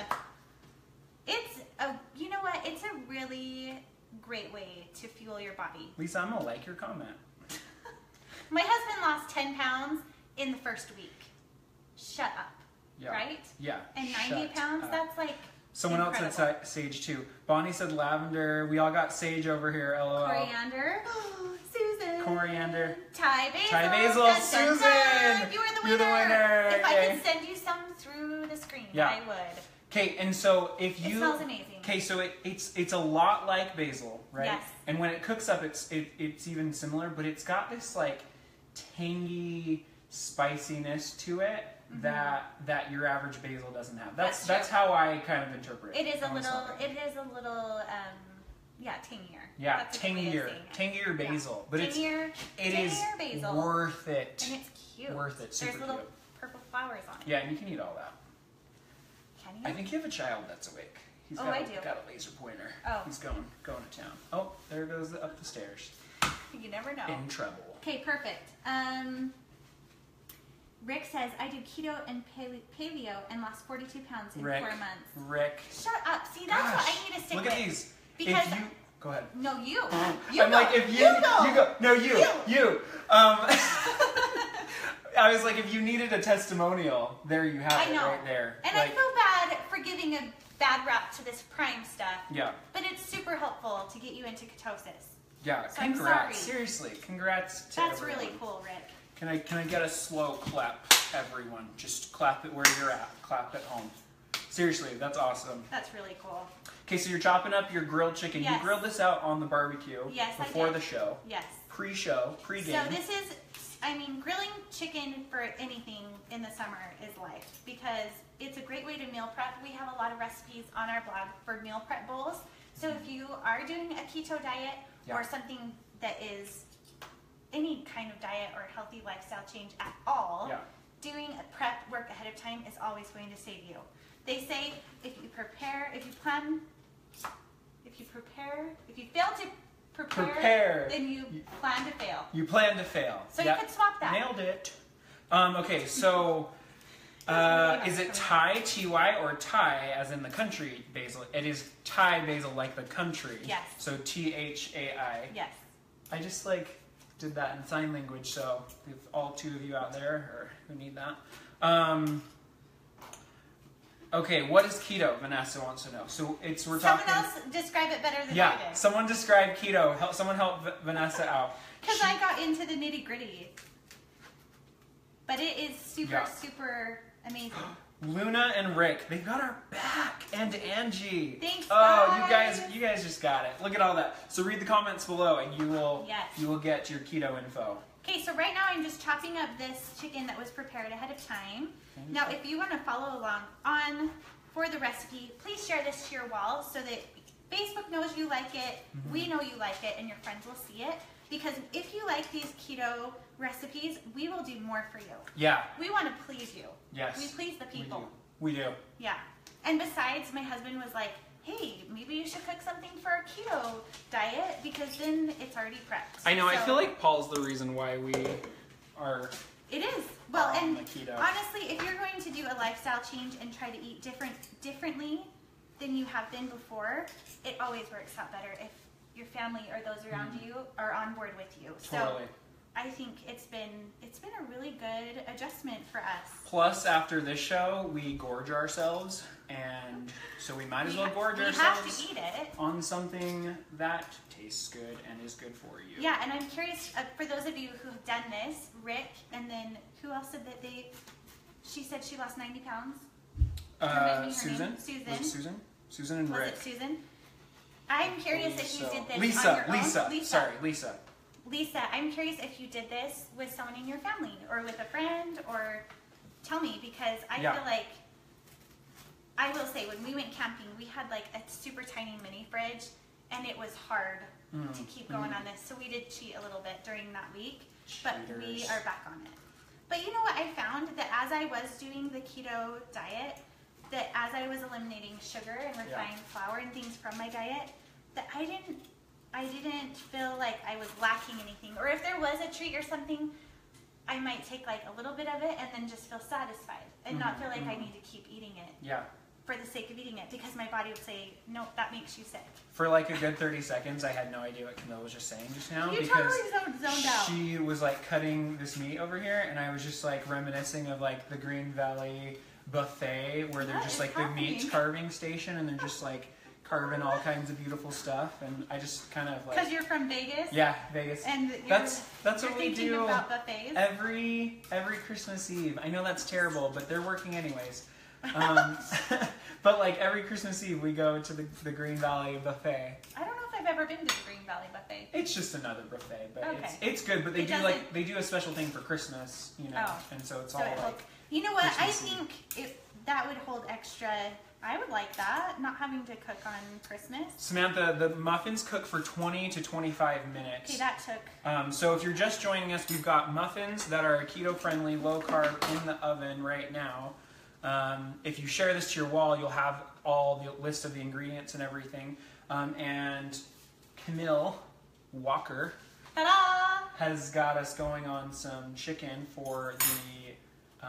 Lisa, you know what? It's a really great way to fuel your body.
Lisa, I'm gonna like your comment.
My husband lost 10 pounds in the first week. Shut up.
Yeah.
Right?
Yeah.
And 90
Shut
pounds,
up.
that's like
Someone else
incredible.
said sage too. Bonnie said lavender. We all got sage over here. LOL.
Coriander. Susan.
Coriander.
Thai basil.
Thai basil.
Dun, dun,
Susan.
dun. You are the winner.
You're the winner.
If I
Yay.
could send you some through the screen,
Yeah.
I would.
Okay, and so if you
It smells amazing.
Okay, so it's a lot like basil, right?
Yes.
And when it cooks up, it's even similar, but it's got this like tangy spiciness to it that your average basil doesn't have. That's how I kind of interpret it.
It is a little,
something.
yeah, tangier.
Yeah,
That's a good way of saying it.
tangier basil, but
tangier,
it is
basil.
worth it.
And it's cute.
Worth it, super
There's little
cute.
purple flowers on it.
Yeah, and you can eat all that.
Can you?
I think you have a child that's awake. He's
Oh,
got,
I do.
got a laser pointer.
Oh.
He's going to town. Oh, there goes up the stairs.
You never know.
In trouble.
Okay, perfect. Rick says, I do keto and paleo and lost 42 pounds in 4 months.
Rick.
Shut up. See, that's what I need to stick
Look
with.
at these.
Because
If you, go ahead.
No, you.
I'm
You go.
like, if you go. No, you. I was like, if you needed a testimonial, there you have
I
it
know.
right there.
And
like,
I feel bad for giving a bad rap to this prime stuff.
Yeah.
But it's super helpful to get you into ketosis.
Yeah,
So I'm
congrats.
sorry.
Seriously, congrats to
That's
everyone.
really cool, Rick.
Can I get a slow clap, everyone? Just clap it where you're at. Clap at home. Seriously, that's awesome.
That's really cool.
Okay, so you're chopping up your grilled chicken.
Yes.
You grilled this out on the barbecue
Yes, I
before
did.
the show.
Yes.
Pre-show, pre-game.
So this is, grilling chicken for anything in the summer is life because it's a great way to meal prep. We have a lot of recipes on our blog for meal prep bowls. So if you are doing a keto diet or something that is any kind of diet or healthy lifestyle change at all, doing a prep work ahead of time is always going to save you. They say if you fail to prepare, then you plan to fail.
You plan to fail.
So you could swap that.
Nailed it. Okay, so is it Thai, T-Y, or Thai as in the country basil? It is Thai basil like the country.
Yes.
So T-H-A-I.
Yes.
I just did that in sign language, so if all two of you out there or who need that. Okay, what is keto? Vanessa wants to know. So we're talking.
Someone else describe it better than I
Yeah,
did.
someone describe keto. Someone help Vanessa out.
Because I got into the nitty gritty. But it is super, super amazing.
Luna and Rick, they've got our back, and Angie.
Thanks,
Oh,
guys.
you guys just got it. Look at all that. So read the comments below, and you will get your keto info.
Okay, so right now I'm just chopping up this chicken that was prepared ahead of time. Now, if you want to follow along for the recipe, please share this to your wall so that Facebook knows you like it, we know you like it, and your friends will see it. Because if you like these keto recipes, we will do more for you.
Yeah.
We want to please you.
Yes.
We please the people.
We do.
Yeah. And besides, my husband was like, hey, maybe you should cook something for our keto diet because then it's already prepped.
I know.
So,
I feel like Paul's the reason why we are.
It is. Well, and
the keto.
honestly, if you're going to do a lifestyle change and try to eat differently than you have been before, it always works out better if your family or those around you are on board with you.
Totally.
So I think it's been a really good adjustment for us.
Plus, after this show, we gorge ourselves, and so we might as well gorge ourselves
have to eat it
on something that tastes good and is good for you.
Yeah, and I'm curious for those of you who have done this, Rick, and then who else said that she said she lost 90 pounds?
Susan.
Susan.
Was it Susan? Susan and Rick.
Was it Susan? I'm curious if you did this
Lisa.
on your own.
Lisa. Sorry, Lisa.
Lisa, I'm curious if you did this with someone in your family or with a friend, or tell me because I feel like I will say, when we went camping, we had like a super tiny mini fridge, and it was hard to keep going on this. So we did cheat a little bit during that week, but we are back on it. But you know what I found? That as I was doing the keto diet, that as I was eliminating sugar and refined flour and things from my diet, that I didn't feel like I was lacking anything. Or if there was a treat or something, I might take like a little bit of it and then just feel satisfied and not feel like I need to keep eating it.
Yeah.
For the sake of eating it, because my body would say, nope, that makes you sick.
For like a good 30 seconds, I had no idea what Camille was just saying just now.
You
because
totally zoned out.
She was like cutting this meat over here, and I was just like reminiscing of like the Green Valley buffet where they're just like the meat carving station, and they're just like carving all kinds of beautiful stuff, and I just kind of like...
Because you're from Vegas?
Yeah, Vegas.
And
that's what we do
about buffets?
every Christmas Eve. I know that's terrible, but they're working anyways. But like every Christmas Eve we go to the Green Valley buffet.
I don't know if I've ever been to the Green Valley buffet.
It's just another buffet, but
okay.
it's good. But they do a special thing for Christmas, you know, and so it's all like...
You know what?
Christmas
I think that would hold extra... I would like that, not having to cook on Christmas.
Samantha, the muffins cook for 20 to 25 minutes.
Okay, that took...
So if you're just joining us, we've got muffins that are keto-friendly, low-carb in the oven right now. If you share this to your wall, you'll have all the list of the ingredients and everything. And Camille Walker has got us going on some chicken for the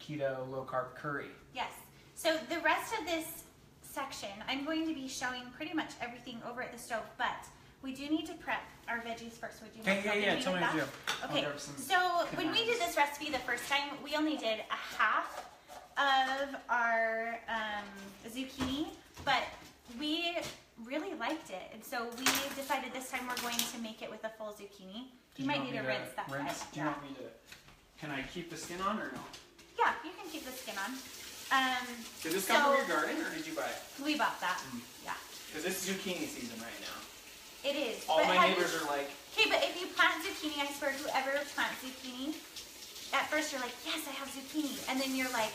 keto low-carb curry.
Yes. So the rest of this section, I'm going to be showing pretty much everything over at the stove, but we do need to prep our veggies first. Would you like to help me
tell me what to do.
Okay, so when we did this recipe the first time, we only did a half of our zucchini, but we really liked it, and so we decided this time we're going to make it with a full zucchini. You might need to rinse that.
Do you want me to? Can I keep the skin on or no?
Yeah, you can keep the skin on.
Did this come from your garden or did you buy it?
We bought that. Yeah.
Because it's zucchini season right now.
It is.
All my neighbors are like...
Okay, but if you plant zucchini, I swear, whoever plants zucchini, at first you're like, yes, I have zucchini. And then you're like,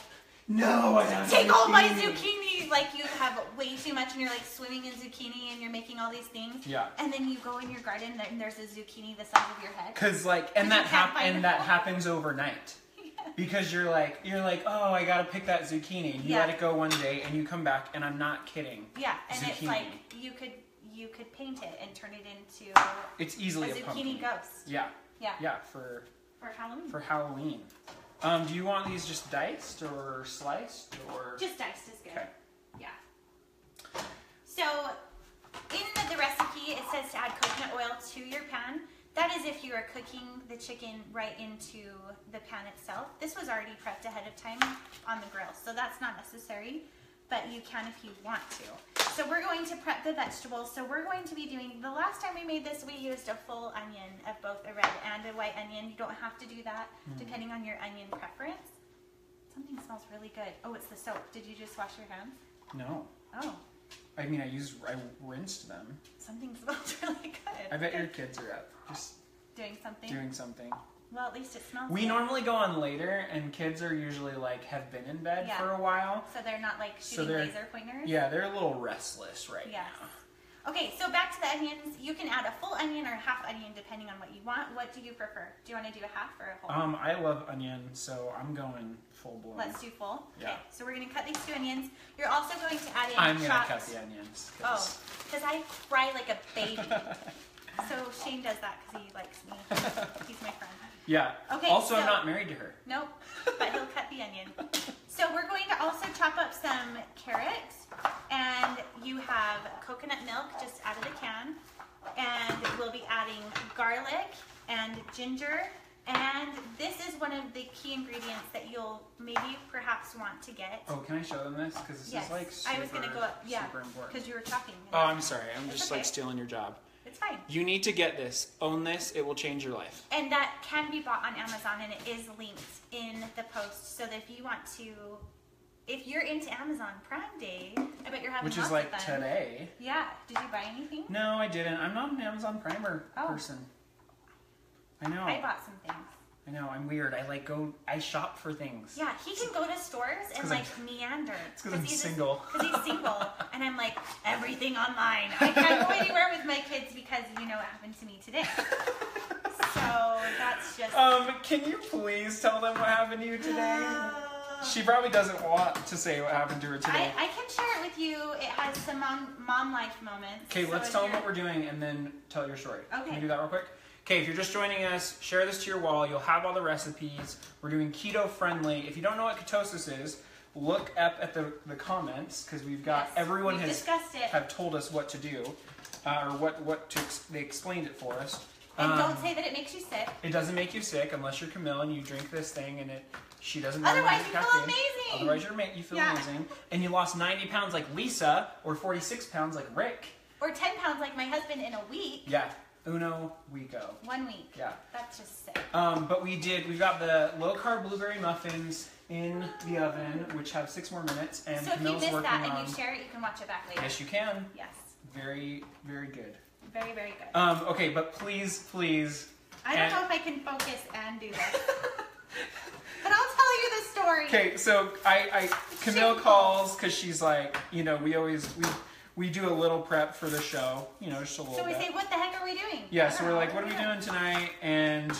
no, I don't
take all my zucchini. Like you have way too much and you're like swimming in zucchini and you're making all these things.
Yeah.
And then you go in your garden and there's a zucchini the size of your head.
Because like, and that happens overnight. Because you're like, oh, I gotta pick that zucchini. You let it go one day, and you come back, and I'm not kidding.
Yeah, and
zucchini.
It's like you could paint it and turn it into
it's easily a
zucchini
pumpkin.
ghost.
Yeah.
Yeah.
Yeah,
for Halloween.
For Halloween. Do you want these just diced or sliced or?
Just diced is good.
Okay.
Yeah. So in the recipe, it says to add coconut oil to your pan. That is if you are cooking the chicken right into the pan itself. This was already prepped ahead of time on the grill, so that's not necessary, but you can if you want to. So we're going to prep the vegetables. So we're going to be doing, the last time we made this, we used a full onion of both a red and a white onion. You don't have to do that depending on your onion preference. Something smells really good. Oh, it's the soap. Did you just wash your hands?
No.
Oh.
I mean, I rinsed them.
Something smells really good.
I bet your kids are up. Just
doing something. Well, at least it smells good.
We normally go on later, and kids are usually like have been in bed for a while.
So they're not like shooting laser pointers?
Yeah, they're a little restless right now.
Okay, so back to the onions. You can add a full onion or a half onion depending on what you want. What do you prefer? Do you want to do a half or a whole?
I love onion, so I'm going full blown.
Let's do full.
Yeah.
Okay, so we're going to cut these 2 onions. You're also going to add in
I'm going to cut the onions.
Because I cry like a baby. So Shane does that because he likes me. He's my friend.
Yeah.
Okay.
Also, I'm not married to her.
Nope. But he'll cut the onion. So we're going to also chop up some carrots, and you have coconut milk just out of the can, and we'll be adding garlic and ginger, and this is one of the key ingredients that you'll maybe perhaps want to get.
Oh, can I show them this? Because this is like super,
I was going to go up,
super important.
because you were talking.
Oh, I'm sorry. I'm just like stealing your job.
It's fine.
You need to get this. Own this. It will change your life.
And that can be bought on Amazon, and it is linked in the post. So that if you want to, if you're into Amazon Prime Day, I bet you're having
Which
lots
is like
of fun.
today.
Yeah. Did you buy anything?
No, I didn't. I'm not an Amazon Primer person. I know.
I bought some things.
I know, I'm weird. I shop for things.
Yeah, he can go to stores and like meander.
It's because I'm single.
Because he's single. And I'm like, everything online. I can't go anywhere with my kids because you know what happened to me today. So that's just...
can you please tell them what happened to you today? She probably doesn't want to say what happened to her today.
I can share it with you. It has some mom life moments.
Okay, let's tell them what we're doing and then tell your story.
Okay.
Can we do that real quick? Okay, if you're just joining us, share this to your wall. You'll have all the recipes. We're doing keto friendly. If you don't know what ketosis is, look up at the comments because we've got everyone have told us what to do or they explained it for us.
And don't say that it makes you sick.
It doesn't make you sick unless you're Camille and you drink this thing and she doesn't.
Otherwise you feel amazing.
Otherwise you feel amazing. And you lost 90 pounds like Lisa or 46 pounds like Rick.
Or 10 pounds like my husband in a week.
Yeah. Uno weeko.
1 week.
Yeah.
That's just sick.
But we've got the low carb blueberry muffins in the oven, which have 6 more minutes. And
so if
Camille's
you missed that
on...
and you share it, you can watch it back later.
Yes, you can.
Yes.
Very, very good.
Very, very good.
Okay, but please.
I don't know if I can focus and do this. But I'll tell you the story.
Okay, so Camille calls because she's like, we do a little prep for the show, just a little bit.
So we say, what the heck are we doing?
Yeah, so we're like, what are we doing tonight? And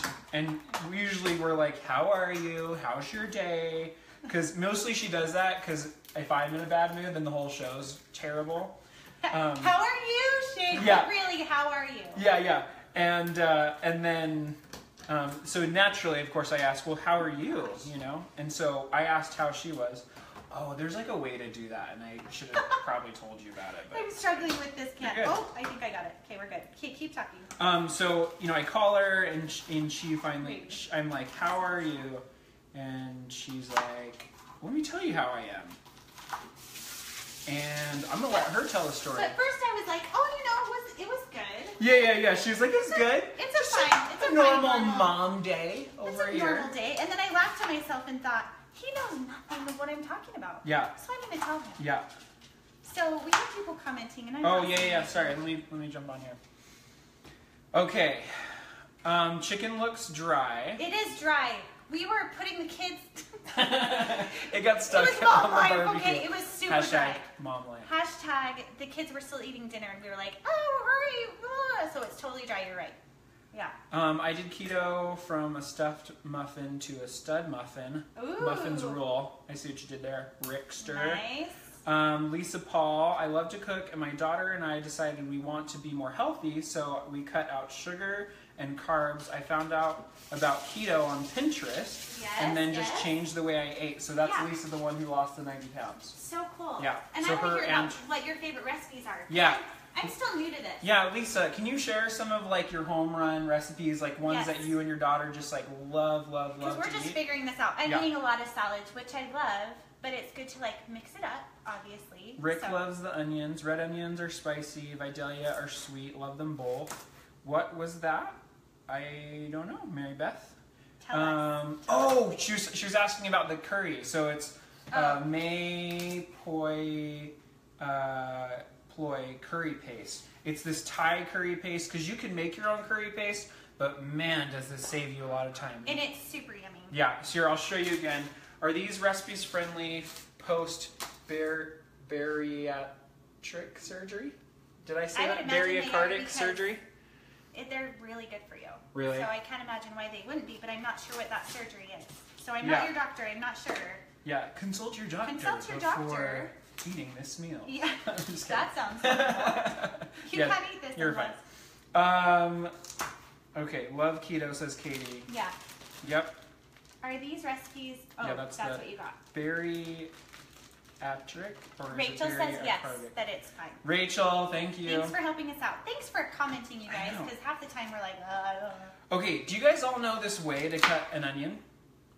usually we're like, how are you? How's your day? Because mostly she does that because if I'm in a bad mood, then the whole show's terrible.
How are you, Shane?
Yeah.
Really, how are you?
Yeah. And then, so naturally, of course, I asked, well, how are you? And so I asked how she was. Oh, there's like a way to do that, and I should have probably told you about it. But
I'm struggling with this can. Oh, I think I got it. Okay, we're good. Keep talking.
So, I call her, and she finally, I'm like, how are you? And she's like, let me tell you how I am. And I'm going to let her tell the story.
But first I was like, it was good.
Yeah. She was like, it's good.
It's a
normal mom day over here.
It's a normal day. And then I laughed to myself and thought, he knows nothing of what I'm talking about.
Yeah.
So I'm going to tell him.
Yeah.
So we have people commenting, and I'm
Sorry, let me jump on here. Okay. Chicken looks dry.
It is dry. We were putting the kids...
It got stuck
it was mom
on the
life,
barbecue.
okay? It was super
Hashtag
dry.
mom life.
Hashtag the kids were still eating dinner, and we were like, oh, hurry. So it's totally dry, you're right. Yeah.
I did keto from a stuffed muffin to a stud muffin.
Ooh.
Muffins rule. I see what you did there. Rickster.
Nice.
Lisa Paul, I love to cook, and my daughter and I decided we want to be more healthy, so we cut out sugar and carbs. I found out about keto on Pinterest, and then just changed the way I ate. So that's Lisa, the one who lost the 90 pounds.
So cool.
Yeah.
And
so
I want to hear about what your favorite recipes are.
Yeah.
I'm still new to this.
Yeah, Lisa, can you share some of like your home run recipes, like ones that you and your daughter just like love to eat?
Because we're just figuring this out. I'm eating a lot of salads, which I love, but it's good to like mix it up, obviously.
Rick loves the onions. Red onions are spicy. Vidalia are sweet. Love them both. What was that? I don't know. Mary Beth?
Tell us.
She was asking about the curry. So it's May Poi Ploy curry paste. It's this Thai curry paste because you can make your own curry paste, but man, does this save you a lot of time.
And it's super yummy.
Yeah, so here, I'll show you again. Are these recipes friendly post bariatric surgery? Did I say that? Bariatric surgery?
They're really good for you.
Really?
So I can't imagine why they wouldn't be, but I'm not sure what that surgery is. So I'm not your doctor, I'm not sure.
Yeah, consult your doctor before eating this meal.
Yeah,
I'm just
that sounds wonderful. You can't eat this.
You're fine. Okay, love keto, says Katie.
Yeah.
Yep.
Are these recipes? Oh,
yeah,
that's what you got.
Bariatric? Or
Rachel says yes, that it's fine.
Rachel, thank you.
Thanks for helping us out. Thanks for commenting, you guys, because half the time we're like, I don't know.
Okay, do you guys all know this way to cut an onion?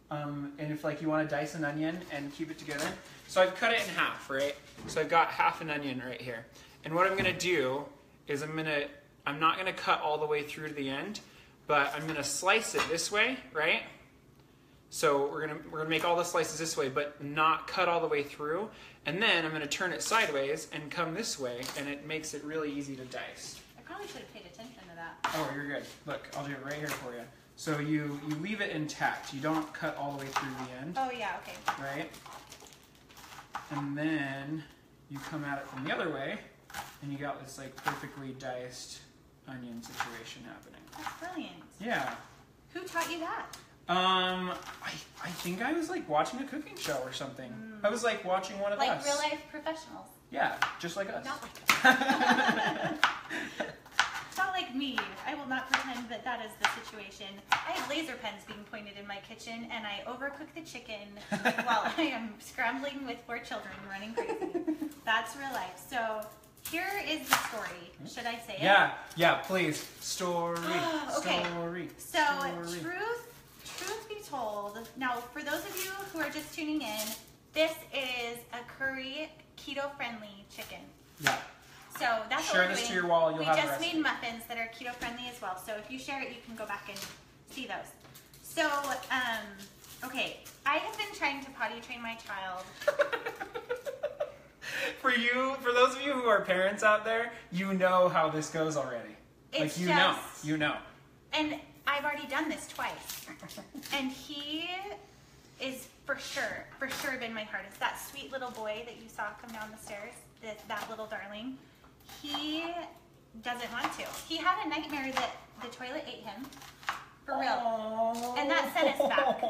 And if like you want to dice an onion and keep it together. So I've cut it in half, right? So I've got half an onion right here. And what I'm going to do is I'm not going to cut all the way through to the end, but I'm going to slice it this way, right? So we're gonna make all the slices this way, but not cut all the way through. And then I'm going to turn it sideways and come this way, and it makes it really easy to dice.
I probably should have paid attention to that.
Oh, you're good. Look, I'll do it right here for you. So you leave it intact. You don't cut all the way through the end.
Oh yeah, okay.
Right? And then you come at it from the other way, and you got this like perfectly diced onion situation happening.
That's brilliant.
Yeah.
Who taught you that?
I think I was like watching a cooking show or something. I was like watching one of us.
Like real life professionals.
Yeah, just like us.
Not like us. Not like me. I will not pretend that that is the situation. I have laser pens being pointed in my kitchen, and I overcook the chicken while I am scrambling with 4 children running crazy. That's real life. So here is the story. Should I say it?
Yeah, please. Story.
Okay.
Story.
So truth be told, now for those of you who are just tuning in, this is a curry keto-friendly chicken.
Yeah.
So that's
share
what we're
this
doing.
to your wall. You'll have
We
the
just
recipe.
made muffins that are keto-friendly as well. So if you share it, you can go back and see those. So, okay, I have been trying to potty train my child.
For those of you who are parents out there, you know how this goes already.
It's
you know.
And I've already done this twice. And he is for sure been my hardest. That sweet little boy that you saw come down the stairs, that little darling, he doesn't want to. He had a nightmare that the toilet ate him. For real.
Aww.
And that set us back.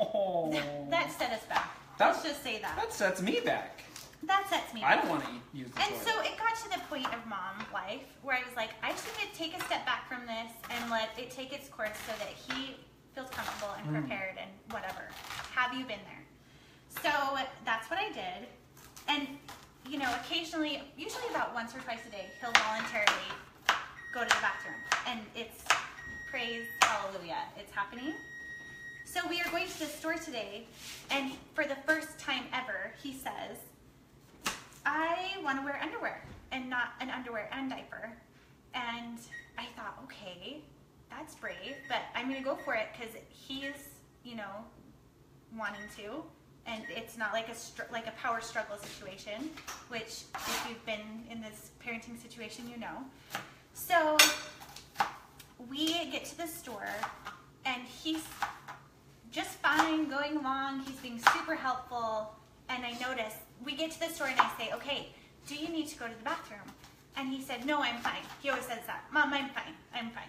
That set us back. Let's just say that.
That sets me back.
That sets me
I
back.
don't want to use the
And
toilet.
so it got to the point of mom life where I was like, I just need to take a step back from this and let it take its course so that he feels comfortable and prepared and whatever. Have you been there? So that's what I did. And, you know, occasionally, usually about once or twice a day, he'll voluntarily go to the bathroom. And it's praise, hallelujah, it's happening. So we are going to the store today, and for the first time ever, he says, I want to wear underwear and not an underwear and diaper. And I thought, okay, that's brave, but I'm going to go for it because he's, you know, wanting to. And it's not like a power struggle situation, which if you've been in this parenting situation, you know. So we get to the store, and he's just fine going along. He's being super helpful. And I notice, we get to the store and I say, okay, do you need to go to the bathroom? And he said, no, I'm fine. He always says that. Mom, I'm fine. I'm fine.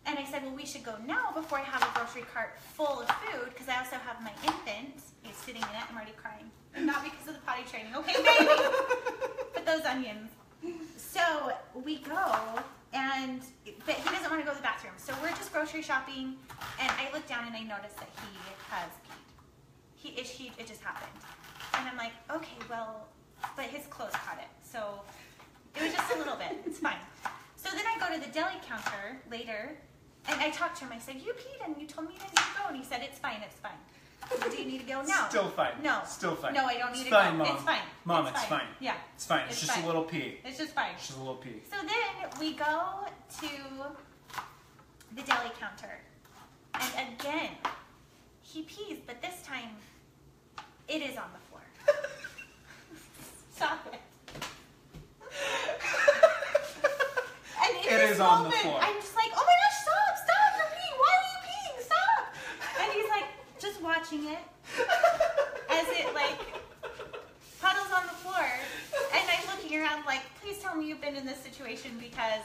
And I said, well, we should go now before I have a grocery cart full of food, because I also have my infant. He's sitting in it. I'm already crying. And not because of the potty training. Okay, baby. But those onions. So we go, but he doesn't want to go to the bathroom. So we're just grocery shopping, and I look down and I notice that he has peed. It just happened. And I'm like, okay, well, but his clothes caught it. So it was just a little bit. It's fine. So then I go to the deli counter later, and I talked to him. I said, you peed, and you told me you didn't need to go. And he said, it's fine, it's fine. Do you need to go now?
Still fine.
No.
Still fine.
No, I don't need
it's
to
fine,
go.
Mom.
It's fine.
Mom, it's fine.
Yeah.
It's fine. It's just
fine.
a little pee.
It's just fine.
It's just a little pee.
So then we go to the deli counter, and again, he pees, but this time it is on the floor. Stop it. And in
It
this
is on the
moment,
floor.
I'm just like, oh my gosh, stop, you're peeing. Why are you peeing? Stop. And he's like, just watching it as it like puddles on the floor. And I'm looking around like, please tell me you've been in this situation because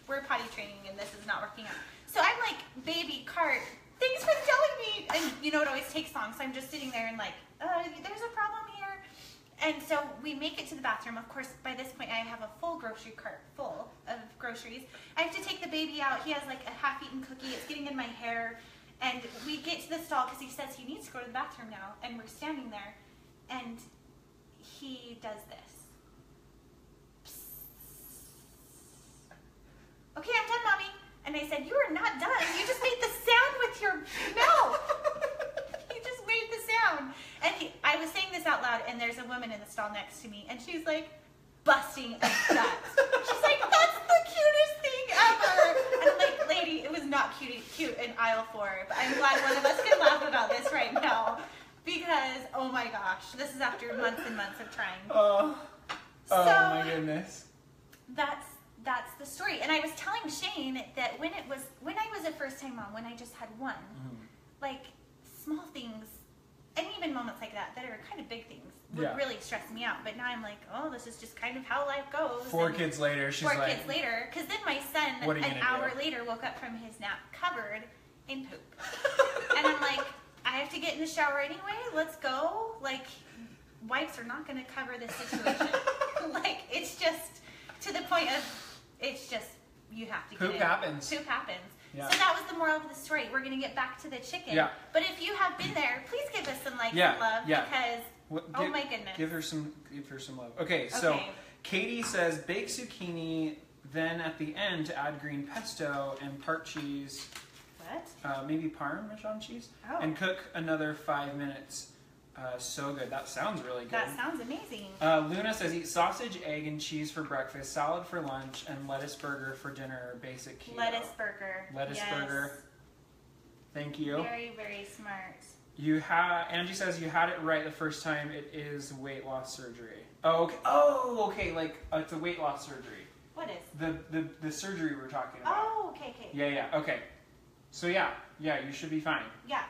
we're potty training and this is not working out. So I'm like, baby cart, thanks for telling me. And you know, it always takes long. So I'm just sitting there and like, there's a problem here. And so we make it to the bathroom. Of course, by this point, I have a full grocery cart full of groceries. I have to take the baby out. He has like a half-eaten cookie. It's getting in my hair. And we get to the stall because he says he needs to go to the bathroom now. And we're standing there. And he does this. Okay, I'm done, Mommy. And I said, you are not done. You just made the sound with your mouth. You just made the sound. And I was saying this out loud, and there's a woman in the stall next to me, and she's like busting a gut. She's like, that's the cutest thing ever. And I'm like, lady, it was not cute in aisle 4, but I'm glad one of us can laugh about this right now. Because, oh my gosh, this is after months and months of trying.
Oh my goodness.
That's the story. And I was telling Shane that when I was a first-time mom, when I just had one, like small things, and even moments like that are kind of big things would really stress me out. But now I'm like, oh, this is just kind of how life goes.
Four kids later, she's like...
4 kids later, because then my son, an hour later, woke up from his nap covered in poop. And I'm like, I have to get in the shower anyway, let's go. Like, wipes are not going to cover this situation. Like, it's just to the point of, it's just, you have to get
Poop happens.
Poop happens.
Yeah.
So that was the moral of the story. We're going to get back to the chicken.
Yeah.
But if you have been there, please give us some likes and love because, oh my goodness.
Give her some love. Okay, so Katie says bake zucchini, then at the end add green pesto and part cheese.
What?
Maybe Parmesan cheese.
Oh.
And cook another 5 minutes. So good. That sounds really good.
That sounds amazing.
Luna says eat sausage, egg, and cheese for breakfast, salad for lunch, and lettuce burger for dinner. Basic keto.
Lettuce burger.
Lettuce burger. Thank you.
Very, very smart.
Angie says you had it right the first time. It is weight loss surgery. Oh, okay. Oh, okay. Like it's a weight loss surgery.
What is?
The surgery we're talking about.
Oh, okay.
Yeah. Okay. So yeah, you should be fine.
Yeah.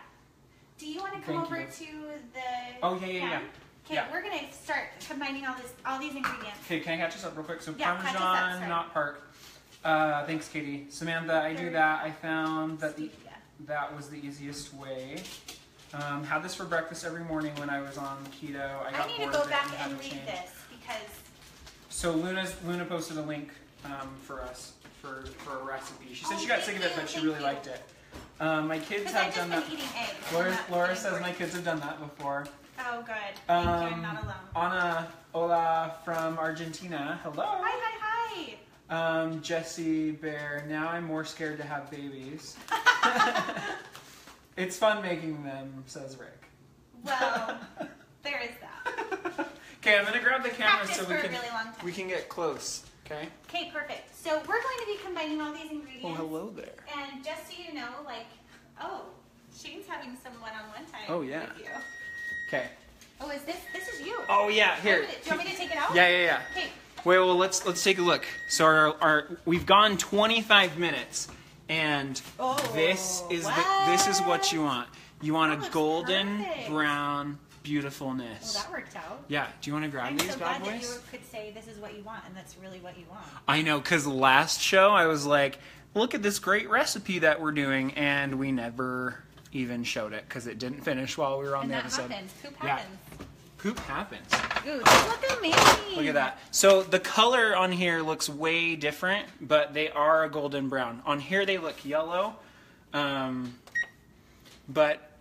Do you want to come over to the?
Oh yeah.
Okay, we're gonna start combining all these ingredients.
Okay, can I catch us up real quick? So
Parmesan,
Parmesan, not Park. Thanks, Katie. Samantha, I do that. I found that that was the easiest way. Had this for breakfast every morning when I was on keto. I
need to go back and read this because.
So Luna posted a link for us for a recipe. She said she got sick of it, but she really liked it. My kids have done that. Laura says my kids have done that before.
Oh, good. Thank you. I'm not alone.
Anna, hola from Argentina. Hello.
Hi.
Jesse Bear. Now I'm more scared to have babies. It's fun making them, says Rick.
Well, there is that.
Okay, I'm gonna grab the camera
Practice
so we can get close. Okay.
Okay, perfect. So we're going to be combining all these ingredients.
Oh, hello there.
And just so you know, Shane's having some one-on-one time with you.
Okay.
Oh, is this is you?
Oh yeah, here.
Do you want me to take it out?
Yeah.
Okay.
Wait, well let's take a look. So our we've gone 25 minutes, and this is what you want. You want a golden brown beautifulness.
Well, that worked out.
Yeah. Do you want to grab these bad boys?
I'm so glad that you could say this is what you want, and that's really what you want.
I know, because last show I was like, look at this great recipe that we're doing, and we never even showed it because it didn't finish while we were on the episode.
Happens. Poop happens.
Poop happens.
Ooh, they look amazing.
Look at that. So the color on here looks way different, but they are a golden brown. On here they look yellow, but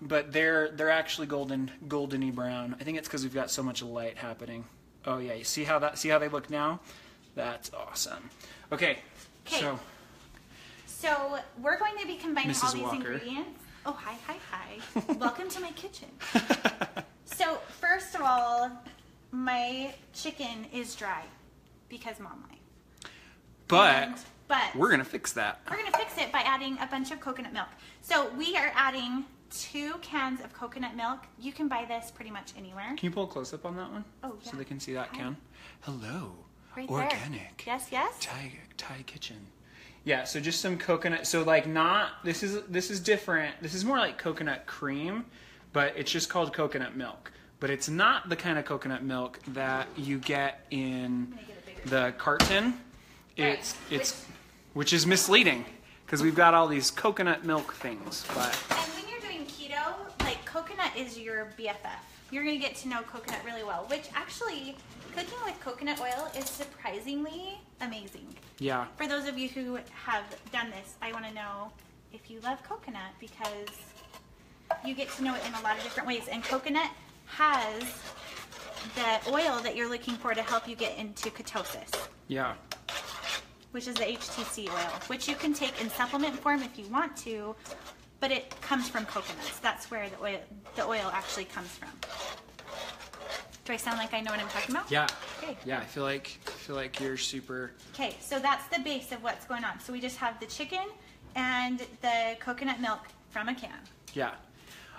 they're actually goldeny brown. I think it's because we've got so much light happening. Oh yeah, you see how they look now? That's awesome. Okay.
So we're going to be combining
Mrs.
all these
Walker.
Ingredients. Oh, hi. Welcome to my kitchen. So first of all, my chicken is dry because Mom lied.
But we're going to fix that.
We're going to fix it by adding a bunch of coconut milk. So we are adding 2 cans of coconut milk. You can buy this pretty much anywhere.
Can you pull a close-up on that one?
Oh, yeah.
So they can see that can. Hello.
Right
organic.
There. Yes.
Thai kitchen. Yeah, so just some coconut. So like this is different. This is more like coconut cream, but it's just called coconut milk. But it's not the kind of coconut milk that you get in the carton. Which is misleading because we've got all these coconut milk things. But
and when you're doing keto, like coconut is your BFF. You're gonna get to know coconut really well, which actually cooking with coconut oil is surprisingly amazing.
Yeah.
For those of you who have done this, I want to know if you love coconut because you get to know it in a lot of different ways. And coconut has the oil that you're looking for to help you get into ketosis.
Yeah.
Which is the HTC oil, which you can take in supplement form if you want to, but it comes from coconuts. That's where the oil actually comes from. Do I sound like I know what I'm talking about?
Yeah.
Okay.
Yeah, I feel like you're super.
Okay, so that's the base of what's going on. So we just have the chicken and the coconut milk from a can.
Yeah.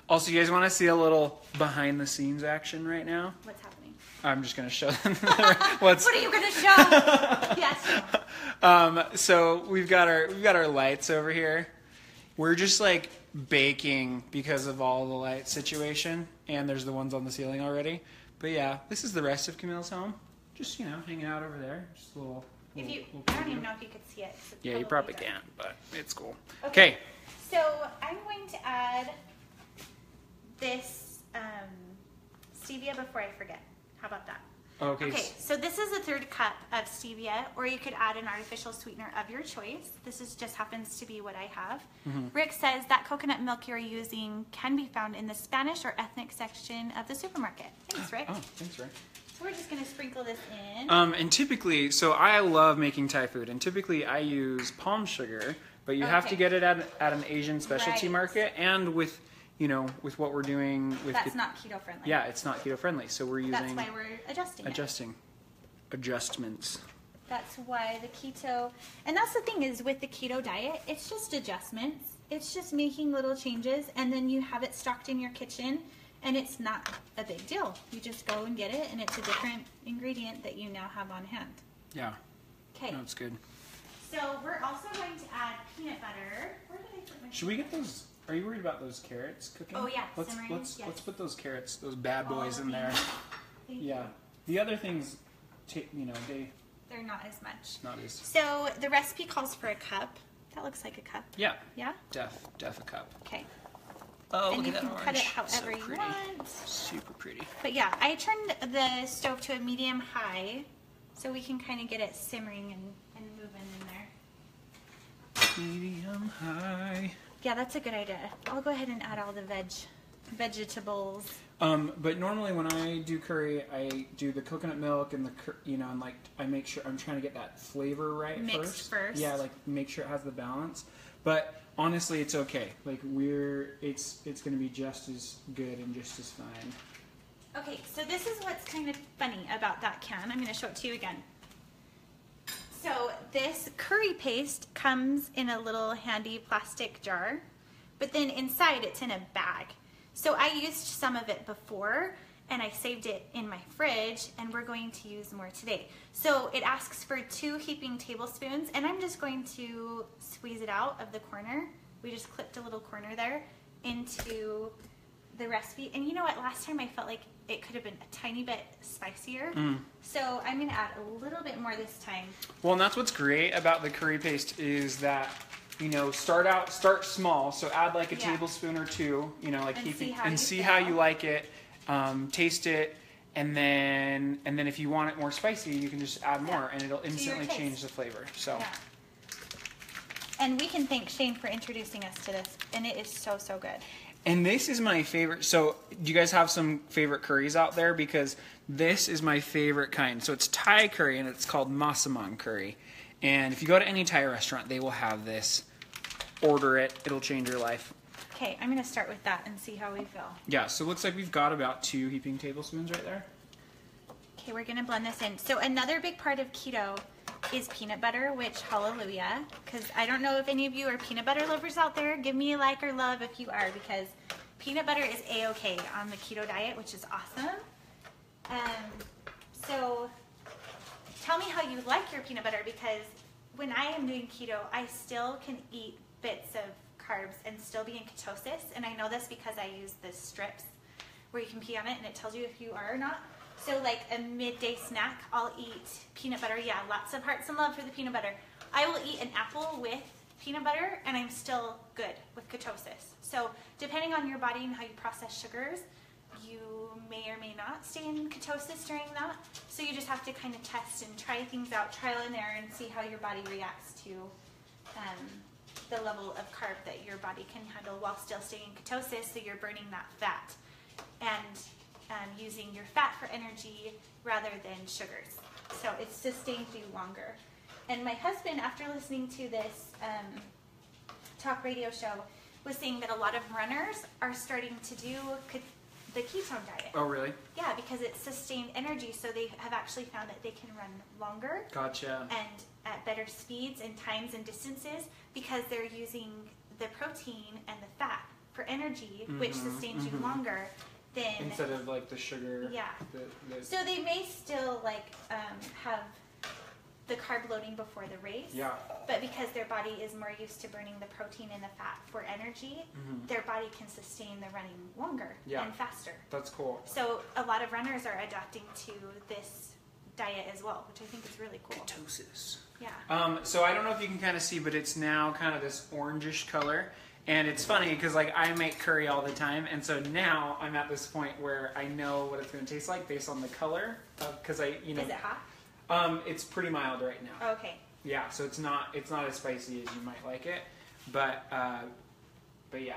Also, you guys want to see a little behind the scenes action right now?
What's happening?
I'm just going to show them.
What are you going to show? Yes.
So we've got our lights over here. We're just like baking because of all the light situation, and there's the ones on the ceiling already. But yeah, this is the rest of Camille's home. Just, hanging out over there. Just a little
I don't even know if you could see it.
Yeah, you probably can't, but it's cool.
Okay. So I'm going to add this stevia before I forget. How about that?
Okay.
Okay, so this is a 1/3 cup of stevia, or you could add an artificial sweetener of your choice. This just happens to be what I have. Rick says that coconut milk you're using can be found in the Spanish or ethnic section of the supermarket. Thanks, Rick.
Oh, thanks, Rick.
So we're just going to sprinkle this in.
And typically, so I love making Thai food, and typically I use palm sugar, but you have to get it at an Asian specialty market, and with what we're doing with
that's not keto friendly.
Yeah, it's not keto friendly, so we're using.
That's why we're
adjustments.
That's why the keto, and that's the thing is with the keto diet, it's just adjustments. It's just making little changes, and then you have it stocked in your kitchen, and it's not a big deal. You just go and get it, and it's a different ingredient that you now have on hand.
Yeah.
Okay.
No, it's good.
So we're also going to add peanut butter. Where did I put my?
Should we get those? Are you worried about those carrots cooking?
Oh yeah,
let's put those carrots, those bad boys in there. Yeah. The other things,
they're not as much.
Not as.
So the recipe calls for a cup. That looks like a cup.
Yeah.
Yeah.
Def a cup.
Okay.
Oh,
and
look
you
at that
can
orange.
cut it however
So
you
pretty.
want.
Super pretty.
But yeah, I turned the stove to a medium high, so we can kind of get it simmering and moving in there.
Medium high.
Yeah, that's a good idea. I'll go ahead and add all the vegetables.
But normally when I do curry, I do the coconut milk and and like I make sure I'm trying to get that flavor right
mixed first.
Yeah, like make sure it has the balance. But honestly, it's okay. Like it's going to be just as good and just as fine.
Okay, so this is what's kind of funny about that can. I'm going to show it to you again. So this curry paste comes in a little handy plastic jar, but then inside it's in a bag. So I used some of it before and I saved it in my fridge, and we're going to use more today. So it asks for 2 heaping tablespoons, and I'm just going to squeeze it out of the corner. We just clipped a little corner there into the recipe. And you know what, last time I felt like it could have been a tiny bit spicier. So I'm going to add a little bit more this time.
Well, and that's what's great about the curry paste is that, start small. So add like a tablespoon or 2, like see how you like it, taste it, and then if you want it more spicy, you can just add more, and it'll instantly change the flavor. So.
Yeah. And we can thank Shane for introducing us to this, and it is so, so good.
And this is my favorite. So do you guys have some favorite curries out there? Because this is my favorite kind. So it's Thai curry, and it's called Massaman Curry. And if you go to any Thai restaurant, they will have this. Order it. It'll change your life.
Okay, I'm going to start with that and see how we feel.
Yeah, so it looks like we've got about 2 heaping tablespoons right there.
Okay, we're going to blend this in. So another big part of keto is peanut butter, which hallelujah, because I don't know if any of you are peanut butter lovers out there. Give me a like or love if you are, because peanut butter is a-okay on the keto diet, which is awesome. So tell me how you like your peanut butter, because when I am doing keto, I still can eat bits of carbs and still be in ketosis, and I know this because I use the strips where you can pee on it and it tells you if you are or not. So like a midday snack, I'll eat peanut butter. Yeah, lots of hearts and love for the peanut butter. I will eat an apple with peanut butter and I'm still good with ketosis. So depending on your body and how you process sugars, you may or may not stay in ketosis during that. So you just have to kind of test and try things out, trial and error, and see how your body reacts to the level of carb that your body can handle while still staying in ketosis, so you're burning that fat and using your fat for energy rather than sugars. So it sustains you longer. And my husband, after listening to this talk radio show, was saying that a lot of runners are starting to do the ketone diet.
Oh, really?
Yeah, because it's sustained energy, so they have actually found that they can run longer.
Gotcha.
And at better speeds and times and distances, because they're using the protein and the fat for energy, which sustains you longer than...
Instead of like the sugar.
Yeah. So they may still like have the carb loading before the race.
Yeah.
But because their body is more used to burning the protein and the fat for energy, their body can sustain the running longer and faster.
That's cool.
So a lot of runners are adapting to this diet as well, which I think is really cool.
Ketosis.
Yeah.
So I don't know if you can kind of see, but it's now kind of this orangish color. And it's funny because like I make curry all the time, and so now I'm at this point where I know what it's going to taste like based on the color. Because Is
it hot?
It's pretty mild right now.
Oh, okay.
Yeah, so it's not as spicy as you might like it, but yeah,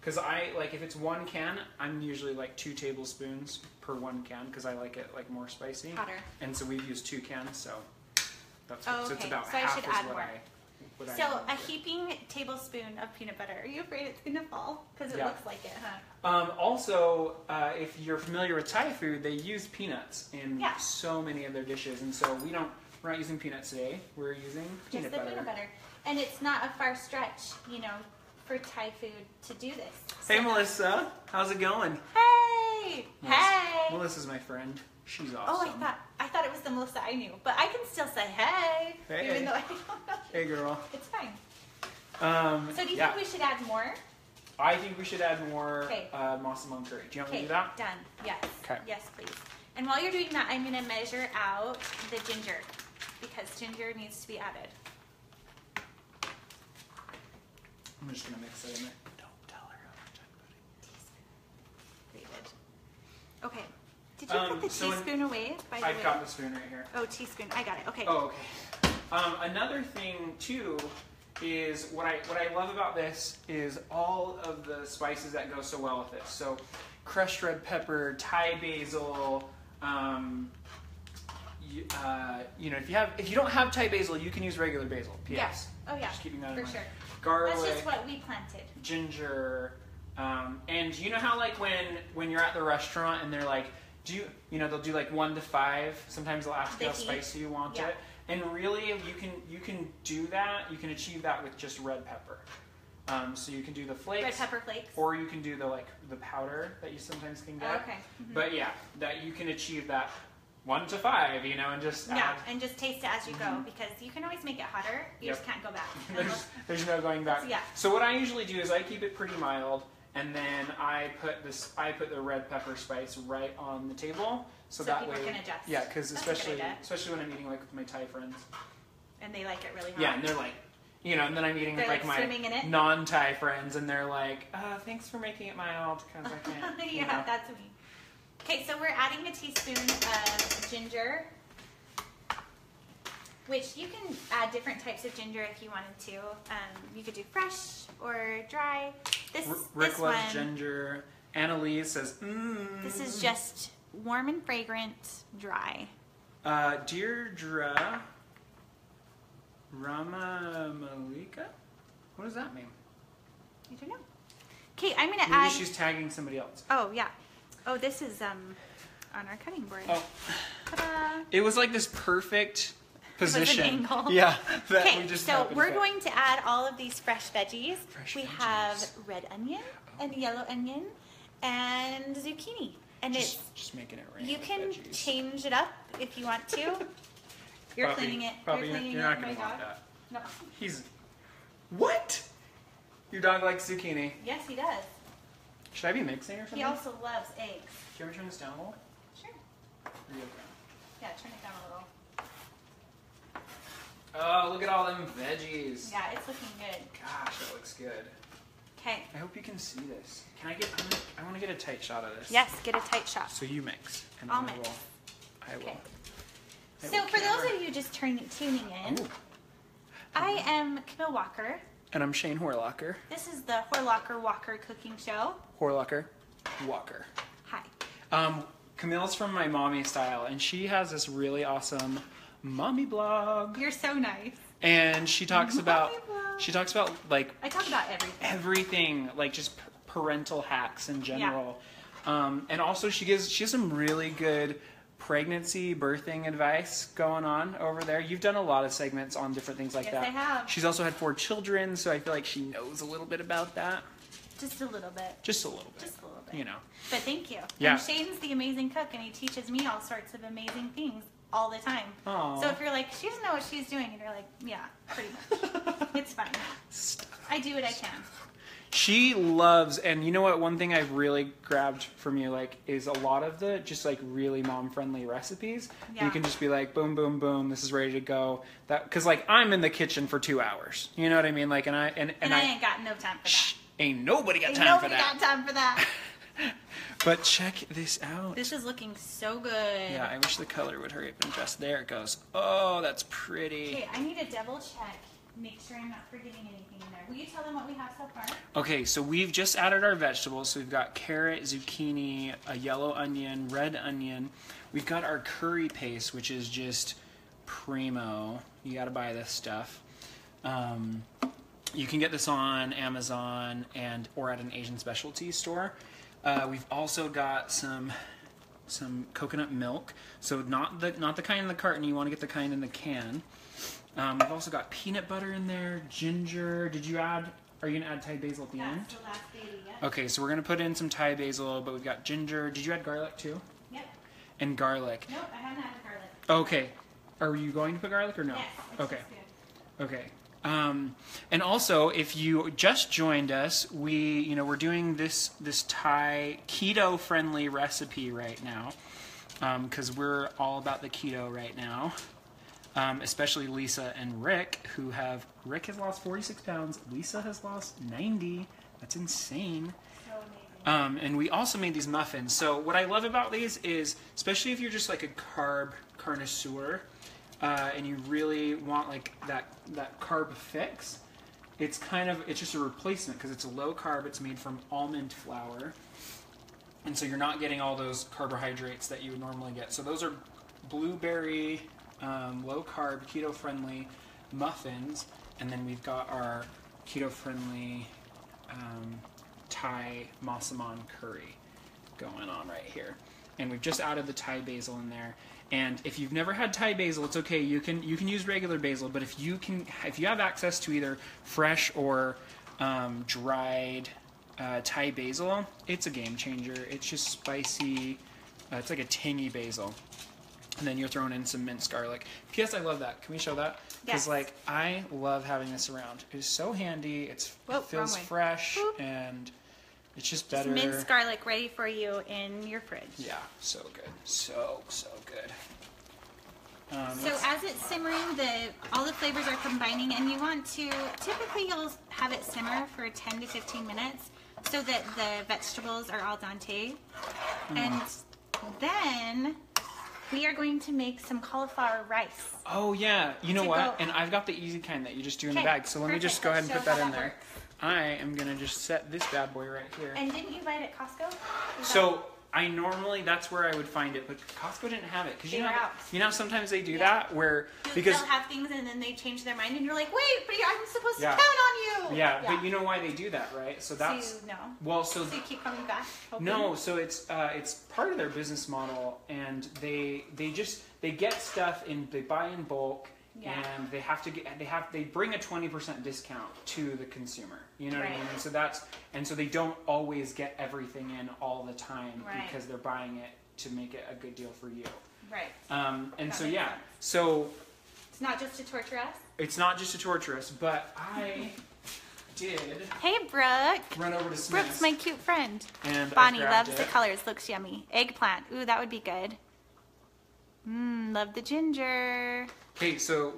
because I like if it's 1 can, I'm usually like 2 tablespoons per 1 can because I like it like more spicy.
Hotter.
And so we've used 2 cans, so that's
so
it's about
so
half
I should
is
add
what
more.
What I
So
normally
a
do.
heaping tablespoon of peanut butter. Are you afraid it's going to fall? Because it looks like it, huh?
Also, if you're familiar with Thai food, they use peanuts in so many of their dishes, and so we're not using peanuts today. We're using peanut butter.
Peanut butter. And it's not a far stretch, for Thai food to do this.
Hey, Melissa, how's it going?
Hey! Hey!
Melissa's my friend. She's awesome.
Oh, I thought it was the Melissa I knew, but I can still say hey,
Hey.
even though I don't know.
Hey, girl.
It's fine. So do you
yeah.
think we should add more?
I think we should add more Massaman Curry. Do you want me to do that?
Done. Yes.
Okay.
Yes, please. And while you're doing that, I'm going to measure out the ginger because ginger needs to be added.
I'm just going to mix it in there. Don't tell her how much I'm putting.
Grated. Okay. Did you put the teaspoon away, by the way?
I've got the spoon right here.
Oh, teaspoon. I got it. Okay.
Oh, okay. Another thing, too, is what I love about this is all of the spices that go so well with this. So crushed red pepper, Thai basil. If you don't have Thai basil, you can use regular basil. P.S.
Yes. Oh yeah.
Just keeping that in mind.
For sure.
Garlic.
That's just what we planted.
Ginger. And you know how like when you're at the restaurant and they're like, they'll do like 1 to 5. Sometimes they'll ask you how spicy you want it. And really, you can do that. You can achieve that with just red pepper. So you can do the flakes.
Red pepper flakes.
Or you can do the powder that you sometimes can get.
Okay. Mm-hmm.
But yeah, that you can achieve that 1 to 5, and just add.
And just taste it as you go because you can always make it hotter. You just can't go back.
There's no going back.
Yeah.
So what I usually do is I keep it pretty mild. And then I put the red pepper spice right on the table, so that way,
can adjust.
yeah, because especially when I'm eating like with my Thai friends,
and they like it really hot.
yeah, and they're like, and then I'm eating with like my non-Thai friends, and they're like, thanks for making it mild, because I can't.
Yeah, that's me. Okay, so we're adding a teaspoon of ginger, which you can add different types of ginger if you wanted to. You could do fresh or dry.
Rick loves ginger. Annalise says,
This is just warm and fragrant, dry.
Deirdre Rama Malika? What does that mean?
I don't know. Okay, I'm going to
Maybe
add...
she's tagging somebody else.
Oh, yeah. Oh, this is on our cutting board.
Oh.
Ta-da!
It was like this perfect position.
An angle.
Yeah.
Okay, so we're going to add all of these fresh veggies. We
veggies.
have red onion and yellow onion and zucchini. And
just making it rain.
you
with
can
veggies.
change it up if you want to. You're
Puppy,
cleaning it.
Puppy,
You're cleaning
you're
it,
not
my
going to want
dog.
that.
No.
He's... What? Your dog likes zucchini.
Yes, he does.
Should I be mixing or something?
He also loves eggs.
Do you want me to turn this down a little?
Sure.
Or you okay?
Yeah, turn it down a little.
Oh, look at all them veggies.
Yeah, it's looking good.
Gosh, that looks good.
Okay.
I hope you can see this. Can I get... I want to get a tight shot of this.
Yes, get a tight shot.
So you mix. And
I'll
I
mix.
I will.
Okay.
I
So
will
for those
camera.
of you just tuning in,
Oh.
I am Camille Walker.
And I'm Shane Horlacher.
This is the Horlacher Walker Cooking Show.
Horlacher. Walker.
Hi.
Camille's from MyMommyStyle, and she has this really awesome mommy blog.
You're so nice.
And she talks about like
I talk about everything.
like just parental hacks in general. And also she has some really good pregnancy, birthing advice going on over there. You've done a lot of segments on different things like that.
Yes, I have.
She's also had 4 children, so I feel like she knows a little bit about that.
Just a little bit.
Just a little bit.
Just a little bit.
You know.
But thank you.
Yeah.
And Shane's the amazing cook, and he teaches me all sorts of amazing things all the time.
Aww.
So if you're like, she doesn't know what she's doing, and you're like, yeah, pretty much. It's fine. I do what I can.
She loves, and you know what, one thing I've really grabbed from you, like, is a lot of the just like really mom-friendly recipes.
Yeah.
You can just be like, boom, boom, boom, this is ready to go. That, because like I'm in the kitchen for 2 hours. You know what I mean? Like, and I
ain't got no time for that.
Ain't nobody got time for that.
Nobody got time for that.
But check this out.
This is looking so good.
Yeah, I wish the color would hurry up and adjust. There it goes. Oh, that's pretty.
Okay, I need to double check. Make sure I'm not forgetting anything in there. Will you tell them what we have so far?
Okay, so we've just added our vegetables. So we've got carrot, zucchini, a yellow onion, red onion. We've got our curry paste, which is just primo. You got to buy this stuff. You can get this on Amazon or at an Asian specialty store. We've also got some coconut milk. So not the kind in the carton. You want to get the kind in the can. We've also got peanut butter in there, ginger. Are you going to add Thai basil at the end?
That's the last baby, yeah.
Okay, so we're going to put in some Thai basil, but we've got ginger. Did you add garlic too?
Yep.
And garlic.
Nope, I haven't added garlic.
Okay. Are you going to put garlic or no?
Yes.
Okay.
Good.
Okay. And also, if you just joined us, we're doing this Thai keto-friendly recipe right now, because we're all about the keto right now. Especially Lisa and Rick, Rick has lost 46 pounds, Lisa has lost 90. That's insane.
So amazing.
And we also made these muffins. So what I love about these is, especially if you're just like a carb connoisseur, and you really want like that carb fix, it's just a replacement because it's a low carb. It's made from almond flour, and so you're not getting all those carbohydrates that you would normally get. So those are blueberry, low carb, keto friendly muffins, and then we've got our keto friendly Thai Massaman Curry going on right here. And we've just added the Thai basil in there. And if you've never had Thai basil, it's okay. You can use regular basil, but if you have access to either fresh or dried Thai basil, it's a game changer. It's just spicy. It's like a tangy basil. And then you're throwing in some minced garlic. P.S. I love that. Can we show that? Because
Yes.
I love having this around. It is so handy. It feels fresh, and it's just better.
Just minced garlic ready for you in your fridge.
Yeah, so good. So good.
So as it's simmering, all the flavors are combining, and you want to, typically you'll have it simmer for 10 to 15 minutes so that the vegetables are al dente. And then we are going to make some cauliflower rice.
Oh yeah, you know what? And I've got the easy kind that you just do in the bag. So let me just go ahead and put that in there.
Works.
I am gonna just set this bad boy right here.
And didn't you buy it at Costco?
So that's where I would find it, but Costco didn't have it because you know sometimes they do that where because
they'll have things and then they change their mind and you're like, wait, but I'm supposed to count on you.
Yeah, but you know why they do that, right? So that's
so you keep coming back. Hoping.
No, so it's part of their business model, and they get stuff in, they buy in bulk. Yeah. And they bring a 20% discount to the consumer. You know what I mean? And so they don't always get everything in all the time because they're buying it to make it a good deal for you.
Right.
So
it's not just to torture us.
It's not just to torture us, but I did.
Hey, Brooke.
Run over to Smith's.
Brooke's my cute friend.
And
Bonnie loves the colors. Looks yummy. Eggplant. Ooh, that would be good. Love the ginger.
Okay, so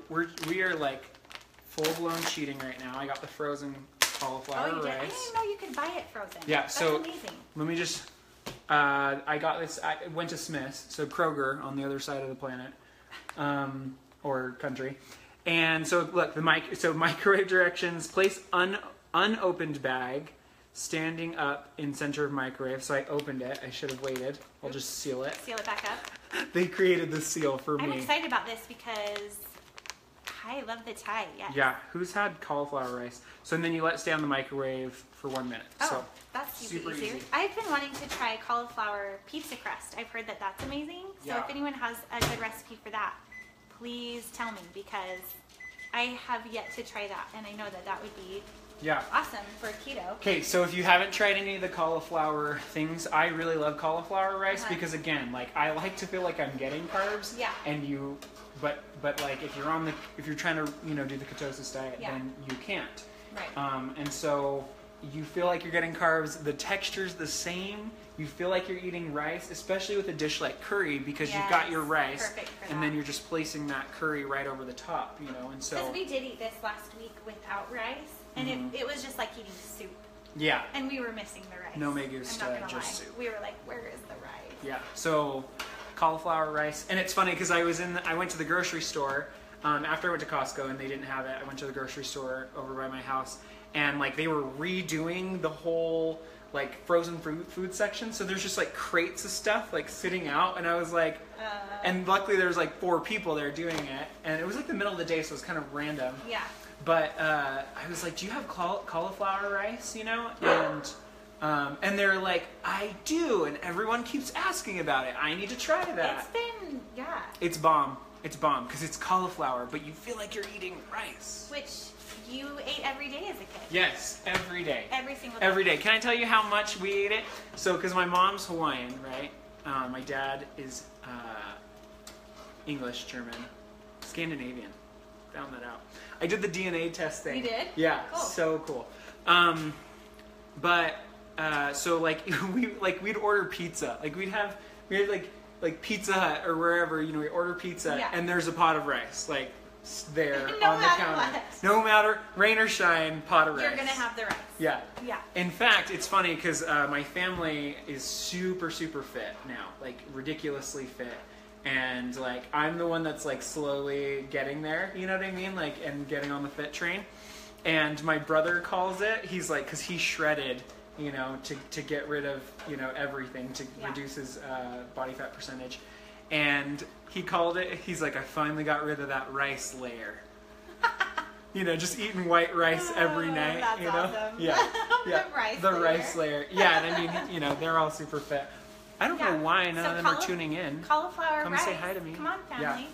we are like full-blown cheating right now. I got the frozen cauliflower rice.
I didn't know you could buy it frozen.
Yeah,
That's
so
amazing.
let me just. I got this. I went to Smith's, so Kroger on the other side of the planet, or country, and so look microwave directions: place unopened bag, standing up in center of microwave. So I opened it. I should have waited. I'll just seal it.
Seal it back up.
They created the seal for me.
I'm excited about this because I love the Thai. Yes.
Yeah, who's had cauliflower rice? So then you let it stay on the microwave for 1 minute.
Oh,
so
that's super easy. I've been wanting to try cauliflower pizza crust. I've heard that that's amazing. So if anyone has a good recipe for that, please tell me because I have yet to try that, and I know that would be
Yeah.
awesome for keto.
Okay, so if you haven't tried any of the cauliflower things, I really love cauliflower rice because again, like I like to feel like I'm getting carbs.
Yeah.
And but like if you're trying to do the ketosis diet, then you can't.
Right.
And so you feel like you're getting carbs. The texture's the same. You feel like you're eating rice, especially with a dish like curry, because you've got your rice, and then you're just placing that curry right over the top, And so
because we did eat this last week without rice, and it was just like eating soup.
Yeah.
And we were missing the rice.
No megas,
I'm not gonna
just
lie.
soup.
We were like, where is the rice?
Yeah. So cauliflower rice, and it's funny because I went to the grocery store after I went to Costco and they didn't have it. I went to the grocery store over by my house, and like they were redoing the whole like frozen food section, so there's just like crates of stuff like sitting out, and I was like, and luckily there was like 4 people there doing it, and it was like the middle of the day, so it was kind of random.
Yeah.
But I was like, do you have cauliflower rice? And they're like, I do, and everyone keeps asking about it. I need to try that. It's bomb. It's bomb because it's cauliflower, but you feel like you're eating rice.
Which you ate every day as a kid.
Yes, every day.
Every single day.
Every day. Can I tell you how much we ate it? So, because my mom's Hawaiian, right? My dad is English, German, Scandinavian. Found that out. I did the DNA test thing.
You did?
Yeah,
cool.
So cool. So we'd order pizza. Like we had like Pizza Hut or wherever, we order pizza and there's a pot of rice like there on the counter.
What.
No matter rain or shine, pot of rice.
You're gonna have the rice.
Yeah.
Yeah.
In fact, it's funny because my family is super fit now, like ridiculously fit. And like I'm the one that's like slowly getting there, you know what I mean? Like and getting on the fit train. And my brother calls it, he's like, because he shredded, to get rid of, everything, to reduce his body fat percentage. And he called it, he's like, I finally got rid of that rice layer. Just eating white rice every night,
That's awesome.
Yeah.
The
rice layer. Yeah, and I mean, they're all super fit. I don't know why none of them are tuning in.
Cauliflower
Come
rice.
say hi to me.
Come on, family.
Yeah.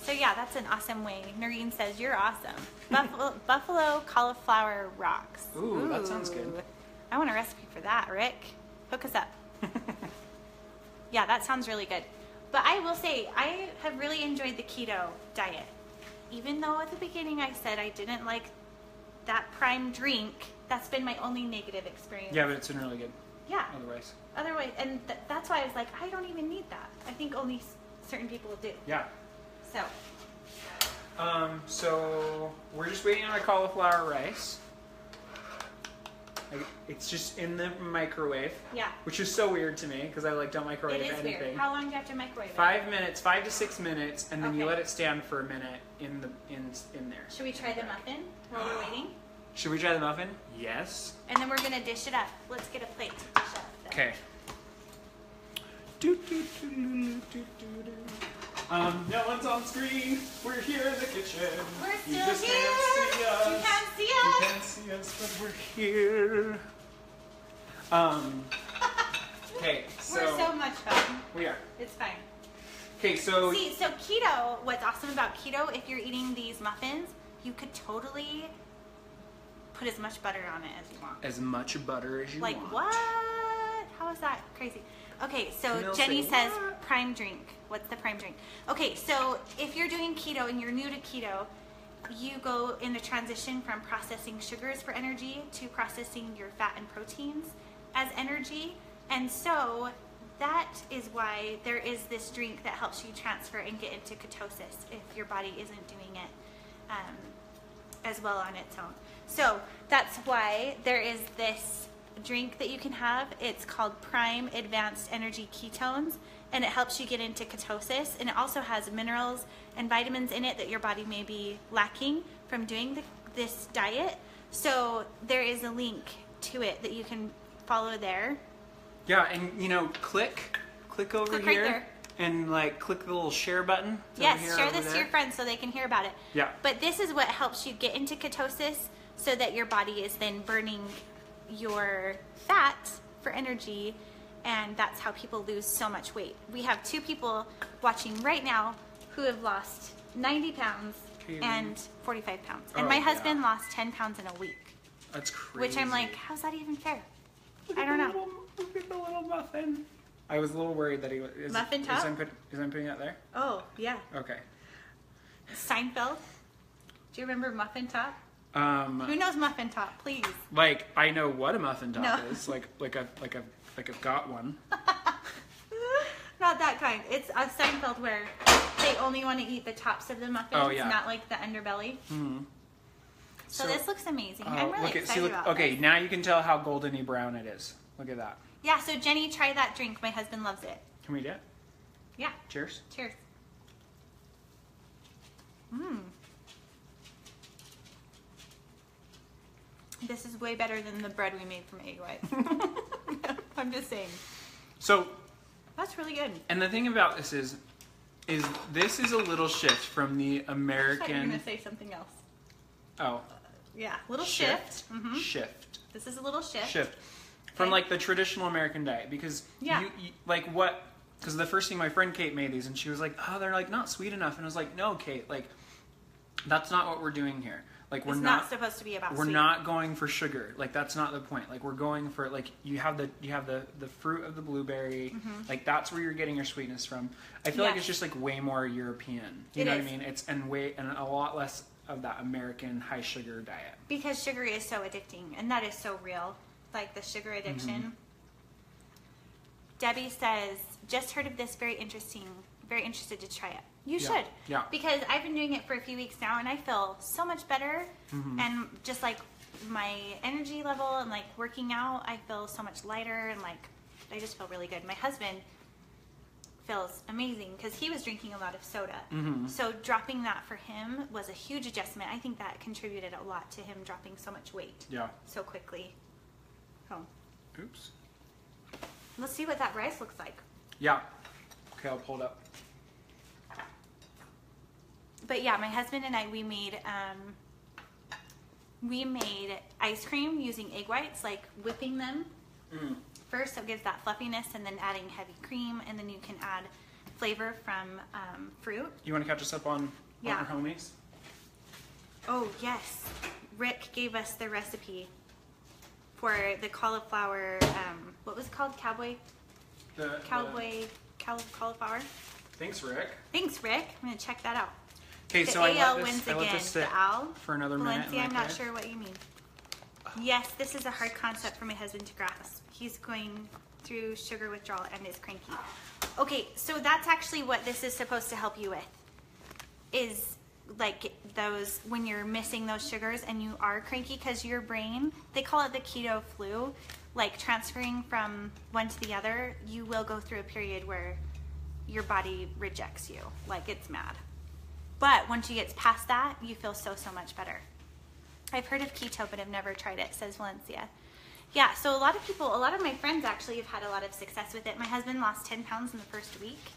So that's an awesome way. Noreen says, you're awesome. Buffalo cauliflower rocks.
Ooh, that sounds good.
I want a recipe for that, Rick. Hook us up. Yeah, that sounds really good. But I will say, I have really enjoyed the keto diet. Even though at the beginning I said I didn't like that prime drink, that's been my only negative experience.
Yeah, but it's been really good.
Yeah.
Otherwise.
And that's why I was like, I don't even need that. I think only certain people do.
Yeah.
So.
So we're just waiting on our cauliflower rice. It's just in the microwave. Yeah. Which is so weird to me because I don't microwave anything.
It is weird. How long do you have to microwave it?
5 minutes, 5 to 6 minutes, and then you let it stand for a minute in there.
Should we try the muffin while we're waiting?
Should we try the muffin? Yes.
And then we're gonna dish it up. Let's get a plate to dish up.
Okay. No one's on screen. We're here in the kitchen.
We're still
you just
here.
Can't see us.
You can't see us.
You can't see us, but we're here. Okay, so
we're so much fun.
We are.
It's fine.
Okay, so
so keto. What's awesome about keto? If you're eating these muffins, you could totally put as much butter on it as you want.
As much butter as you want.
Like what? How is that crazy? Okay, so
Camille
Jenny says prime drink. What's the prime drink? Okay, so if you're doing keto and you're new to keto, you go in the transition from processing sugars for energy to processing your fat and proteins as energy. And so that is why there is this drink that helps you transfer and get into ketosis if your body isn't doing it as well on its own. So that's why there is this drink that you can have. It's called Prime Advanced Energy Ketones, and it helps you get into ketosis, and it also has minerals and vitamins in it that your body may be lacking from doing this diet. So there is a link to it that you can follow there.
Yeah, and click over here
right there.
And click the little share button.
Yes, share this to your friends so they can hear about it.
Yeah.
But this is what helps you get into ketosis so that your body is then burning your fat for energy, and that's how people lose so much weight. We have 2 people watching right now who have lost 90 pounds and 45 pounds. And my husband lost 10 pounds in a week.
That's crazy.
Which I'm like, how's that even fair? I don't know.
Look at the little muffin. I was a little worried that he was...
Muffin top?
Is I putting that there?
Oh, yeah.
Okay.
Seinfeld. Do you remember Muffin Top? Who knows Muffin Top? Please.
Like, I know what a muffin top is. Like I've got one.
Not that kind. It's a Seinfeld where they only want to eat the tops of the muffins, not like the underbelly.
Mm-hmm.
So this looks amazing. I'm really excited about
okay,
this.
now you can tell how goldeny brown it is. Look at that.
Yeah, so Jenny, try that drink. My husband loves it.
Can we do it?
Yeah.
Cheers.
Cheers. Mmm. This is way better than the bread we made from egg whites. I'm just saying.
So.
That's really good.
And the thing about this is this is a little shift from the American.
I thought you were going to say something else.
Oh.
Yeah, little shift. Mm-hmm.
Shift.
This is a little shift.
Shift. From like the traditional American diet, because you like what? Because the first thing my friend Kate made these, and she was like, "Oh, they're like not sweet enough," and I was like, "No, Kate, like that's not what we're doing here. Like we're
it's not supposed to be about.
We're
sweet.
not going for sugar. Like that's not the point. Like we're going for like you have the fruit of the blueberry.
Mm-hmm.
Like that's where you're getting your sweetness from. I feel like it's just like way more European. You know what I mean? It's and a lot less of that American high sugar diet.
Because sugar is so addicting, and that is so real. Like the sugar addiction.
Mm-hmm.
Debbie says, just heard of this, very interesting, very interested to try it. You should.
Yeah.
Because I've been doing it for a few weeks now, and I feel so much better.
Mm-hmm.
And just like my energy level and like working out, I feel so much lighter, and like I just feel really good. My husband feels amazing because he was drinking a lot of soda.
Mm-hmm.
So dropping that for him was a huge adjustment. I think that contributed a lot to him dropping so much weight so quickly. Oh.
Oops.
Let's see what that rice looks like.
Yeah. Okay, I'll pull it up.
But yeah, my husband and I, we made ice cream using egg whites, like whipping them first, so it gives that fluffiness, and then adding heavy cream, and then you can add flavor from fruit.
You want to catch us up on our homies?
Oh yes, Rick gave us the recipe for the cauliflower. What was it called? Cauliflower.
Thanks, Rick.
Thanks, Rick. I'm gonna check that out.
Okay,
the
so
AL
I
wins
let
again.
this sit
the Al
for another minute.
Valencia, I'm not sure what you mean. Yes, this is a hard concept for my husband to grasp. He's going through sugar withdrawal and is cranky. Okay, so that's actually what this is supposed to help you with. Is like those, when you're missing those sugars and you are cranky, because your brain, they call it the keto flu, like transferring from one to the other, you will go through a period where your body rejects you, like it's mad. But once you get past that, you feel so much better. I've heard of keto, but I've never tried it, says Valencia. Yeah, so a lot of my friends actually have had a lot of success with it. My husband lost 10 pounds in the first week.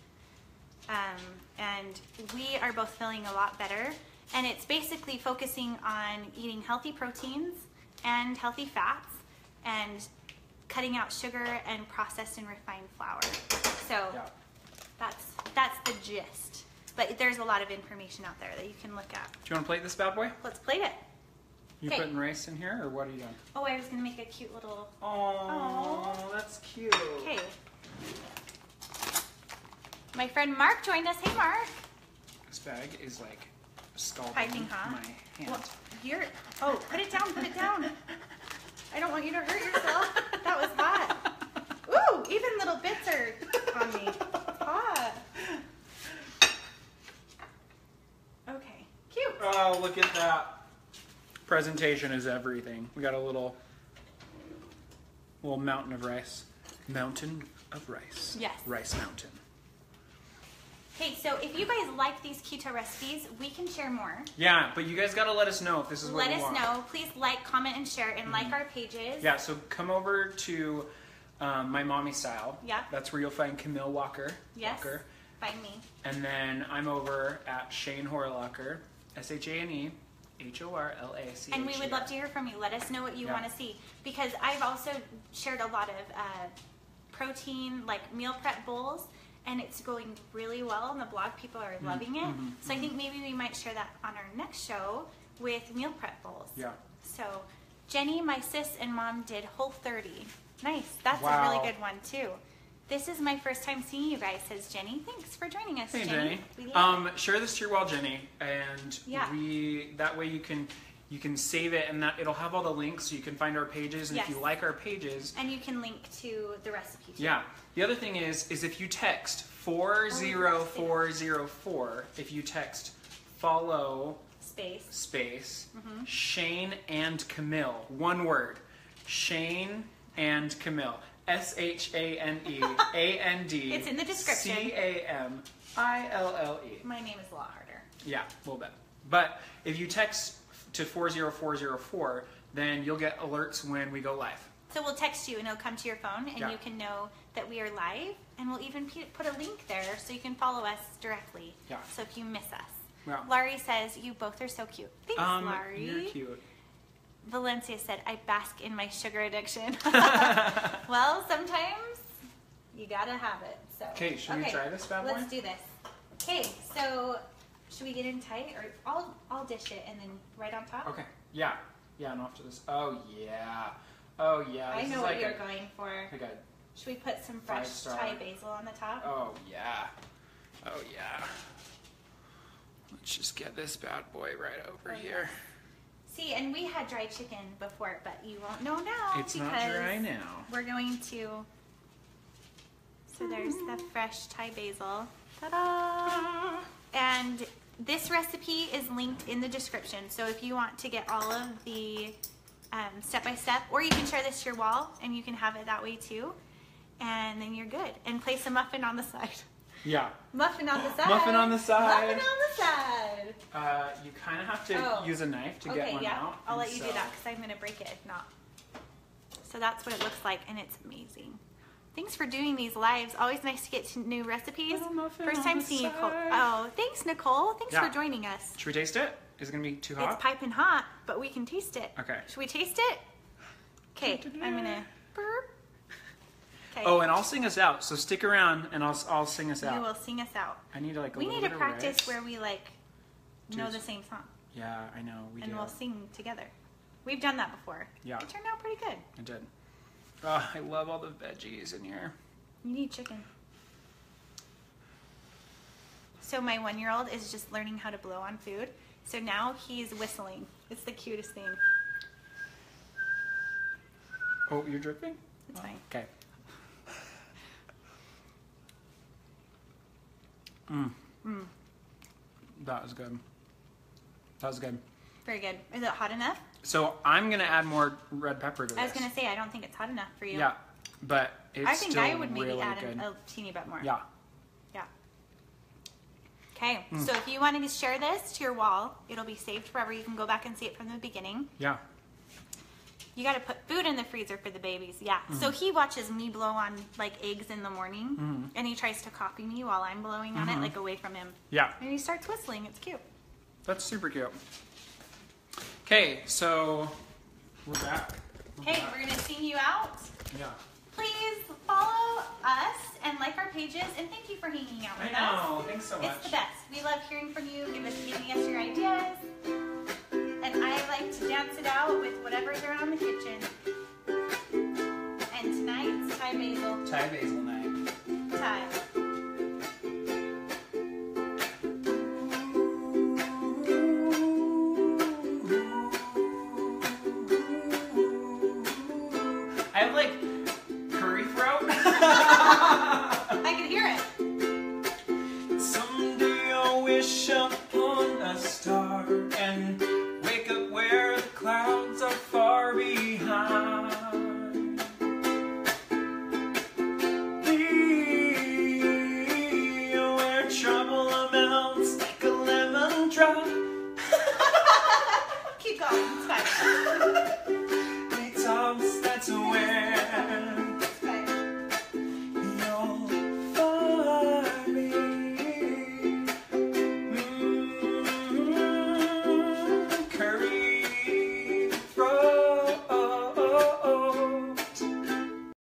And we are both feeling a lot better. And it's basically focusing on eating healthy proteins and healthy fats and cutting out sugar and processed and refined flour. So that's the gist. But there's a lot of information out there that you can look at.
Do you want to plate this bad boy?
Let's plate it.
You putting rice in here, or what are you doing?
Oh, I was going to make a cute little...
Oh, that's cute.
Okay. My friend Mark joined us. Hey, Mark.
This bag is like scalding
Piping hot.
my hand.
Well, put it down, put it down. I don't want you to hurt yourself. That was hot. Ooh, even little bits are on me. It's hot. Okay, cute.
Oh, look at that. Presentation is everything. We got a little mountain of rice. Mountain of rice.
Yes.
Rice mountain.
Hey, so if you guys like these keto recipes, we can share more.
Yeah, but you guys got to let us know if this is what
you
you want.
Let us know. Please like, comment, and share, and like our pages.
Yeah, so come over to MyMommyStyle.
Yeah.
That's where you'll find Camille Walker.
Yes.
Walker.
Find me.
And then I'm over at Shane Horlacher. SHANE. HORLACHER.
And we would love to hear from you. Let us know what you want to see. Because I've also shared a lot of protein, like meal prep bowls, and it's going really well on the blog. People are loving it. So I think maybe we might share that on our next show with meal prep bowls.
Yeah.
So Jenny, my sis and mom did Whole30. Nice. That's a
Wow.
really good one too. This is my first time seeing you guys, says Jenny. Thanks for joining us,
Hey,
Jenny. We love it.
Share this to your wall, Jenny, and
Yeah.
that way you can save it, and that it'll have all the links so you can find our pages. And if
Yes.
you like our pages,
And you can link to the recipe too.
yeah. The other thing is if you text 40404, if you text follow
Space.
Shane and Camille, one word, Shane and Camille, SHANEAND.
It's in the description.
CAMILLE.
My name is a lot harder.
Yeah, a little bit. But if you text to 40404, then you'll get alerts when we go live.
So we'll text you and it'll come to your phone and
Yeah.
you can know that we are live, and we'll even put a link there so you can follow us directly.
Yeah.
So if you miss us.
Yeah.
Laurie says, you both are so cute. Thanks, Laurie.
You're cute.
Valencia said, I bask in my sugar addiction. Well, sometimes you gotta have it. So
Okay, should we try this bad boy?
Let's do this. Okay, so should we get in tight, or I'll dish it and then right on top?
Okay. Yeah. Yeah, and off to this. Oh, yeah. Oh, yeah.
I
This
know
is
what
like
you're going for.
Like a,
Should we put some fresh
5-star.
Thai basil on the top?
oh, yeah. Oh, yeah. Let's just get this bad boy right over here.
See, and we had dried chicken before, but you won't know now.
It's not
because
dry now.
We're going to. So there's the fresh Thai basil. Ta-da! And this recipe is linked in the description. So if you want to get all of the step-by-step, or you can share this to your wall and you can have it that way too. And then you're good. And place a muffin on the side.
Yeah.
Muffin on the side.
Muffin on the side.
Muffin on the side.
You kind of have to use a knife to get one out.
I'll let
and
you
so-
do that because I'm going to break it if not. So that's what it looks like, and it's amazing. Thanks for doing these lives. Always nice to get to new recipes.
Little muffin
First
on
time
the
seeing you.
side.
Oh, thanks, Nicole. Thanks
Yeah.
for joining us.
Should we taste it? Is it going to be too hot?
It's piping hot, but we can taste it.
Okay.
Should we taste it? Okay, I'm going to burp. Okay.
Oh, and I'll sing us out. So stick around, and I'll sing us
You
out.
will sing us out.
I need like a
We
little
need
bit
to
of
practice
rice.
where we like know
Dude.
the same song,
Yeah, I know. We
and
do.
we'll sing together. We've done that before.
Yeah.
It turned out pretty good.
I did. Oh, I love all the veggies in here.
You need chicken. So my 1-year-old is just learning how to blow on food. So now he's whistling. It's the cutest thing.
Oh, you're dripping?
It's fine.
Okay. That was good. That was good.
Very good. Is it hot enough?
So I'm going to add more red pepper to this.
I was going to say, I don't think it's hot enough for you.
Yeah, but it's
I think
still
I would maybe
really
add
good.
a teeny bit more.
Yeah.
Yeah. Okay, so if you want to share this to your wall, it'll be saved forever. You can go back and see it from the beginning.
Yeah.
You got to put food in the freezer for the babies. Yeah. So he watches me blow on like eggs in the morning, and he tries to copy me while I'm blowing on it, like away from him.
Yeah.
And he starts whistling. It's cute.
That's super cute. Okay, so we're back.
Okay, we're gonna sing you out.
Yeah.
Please follow us and like our pages, and thank you for hanging out with us.
I know. Thanks so much.
It's the best. We love hearing from you, giving us your ideas. And I like to dance it out with whatever's around the kitchen. And tonight's Thai basil.
Thai basil night.
Thai.
I have like curry throat.
I can hear it.
Someday I'll wish upon a star and wake up where the clouds are far behind. Be where trouble melts like a lemon drop.
Keep going. It's fine.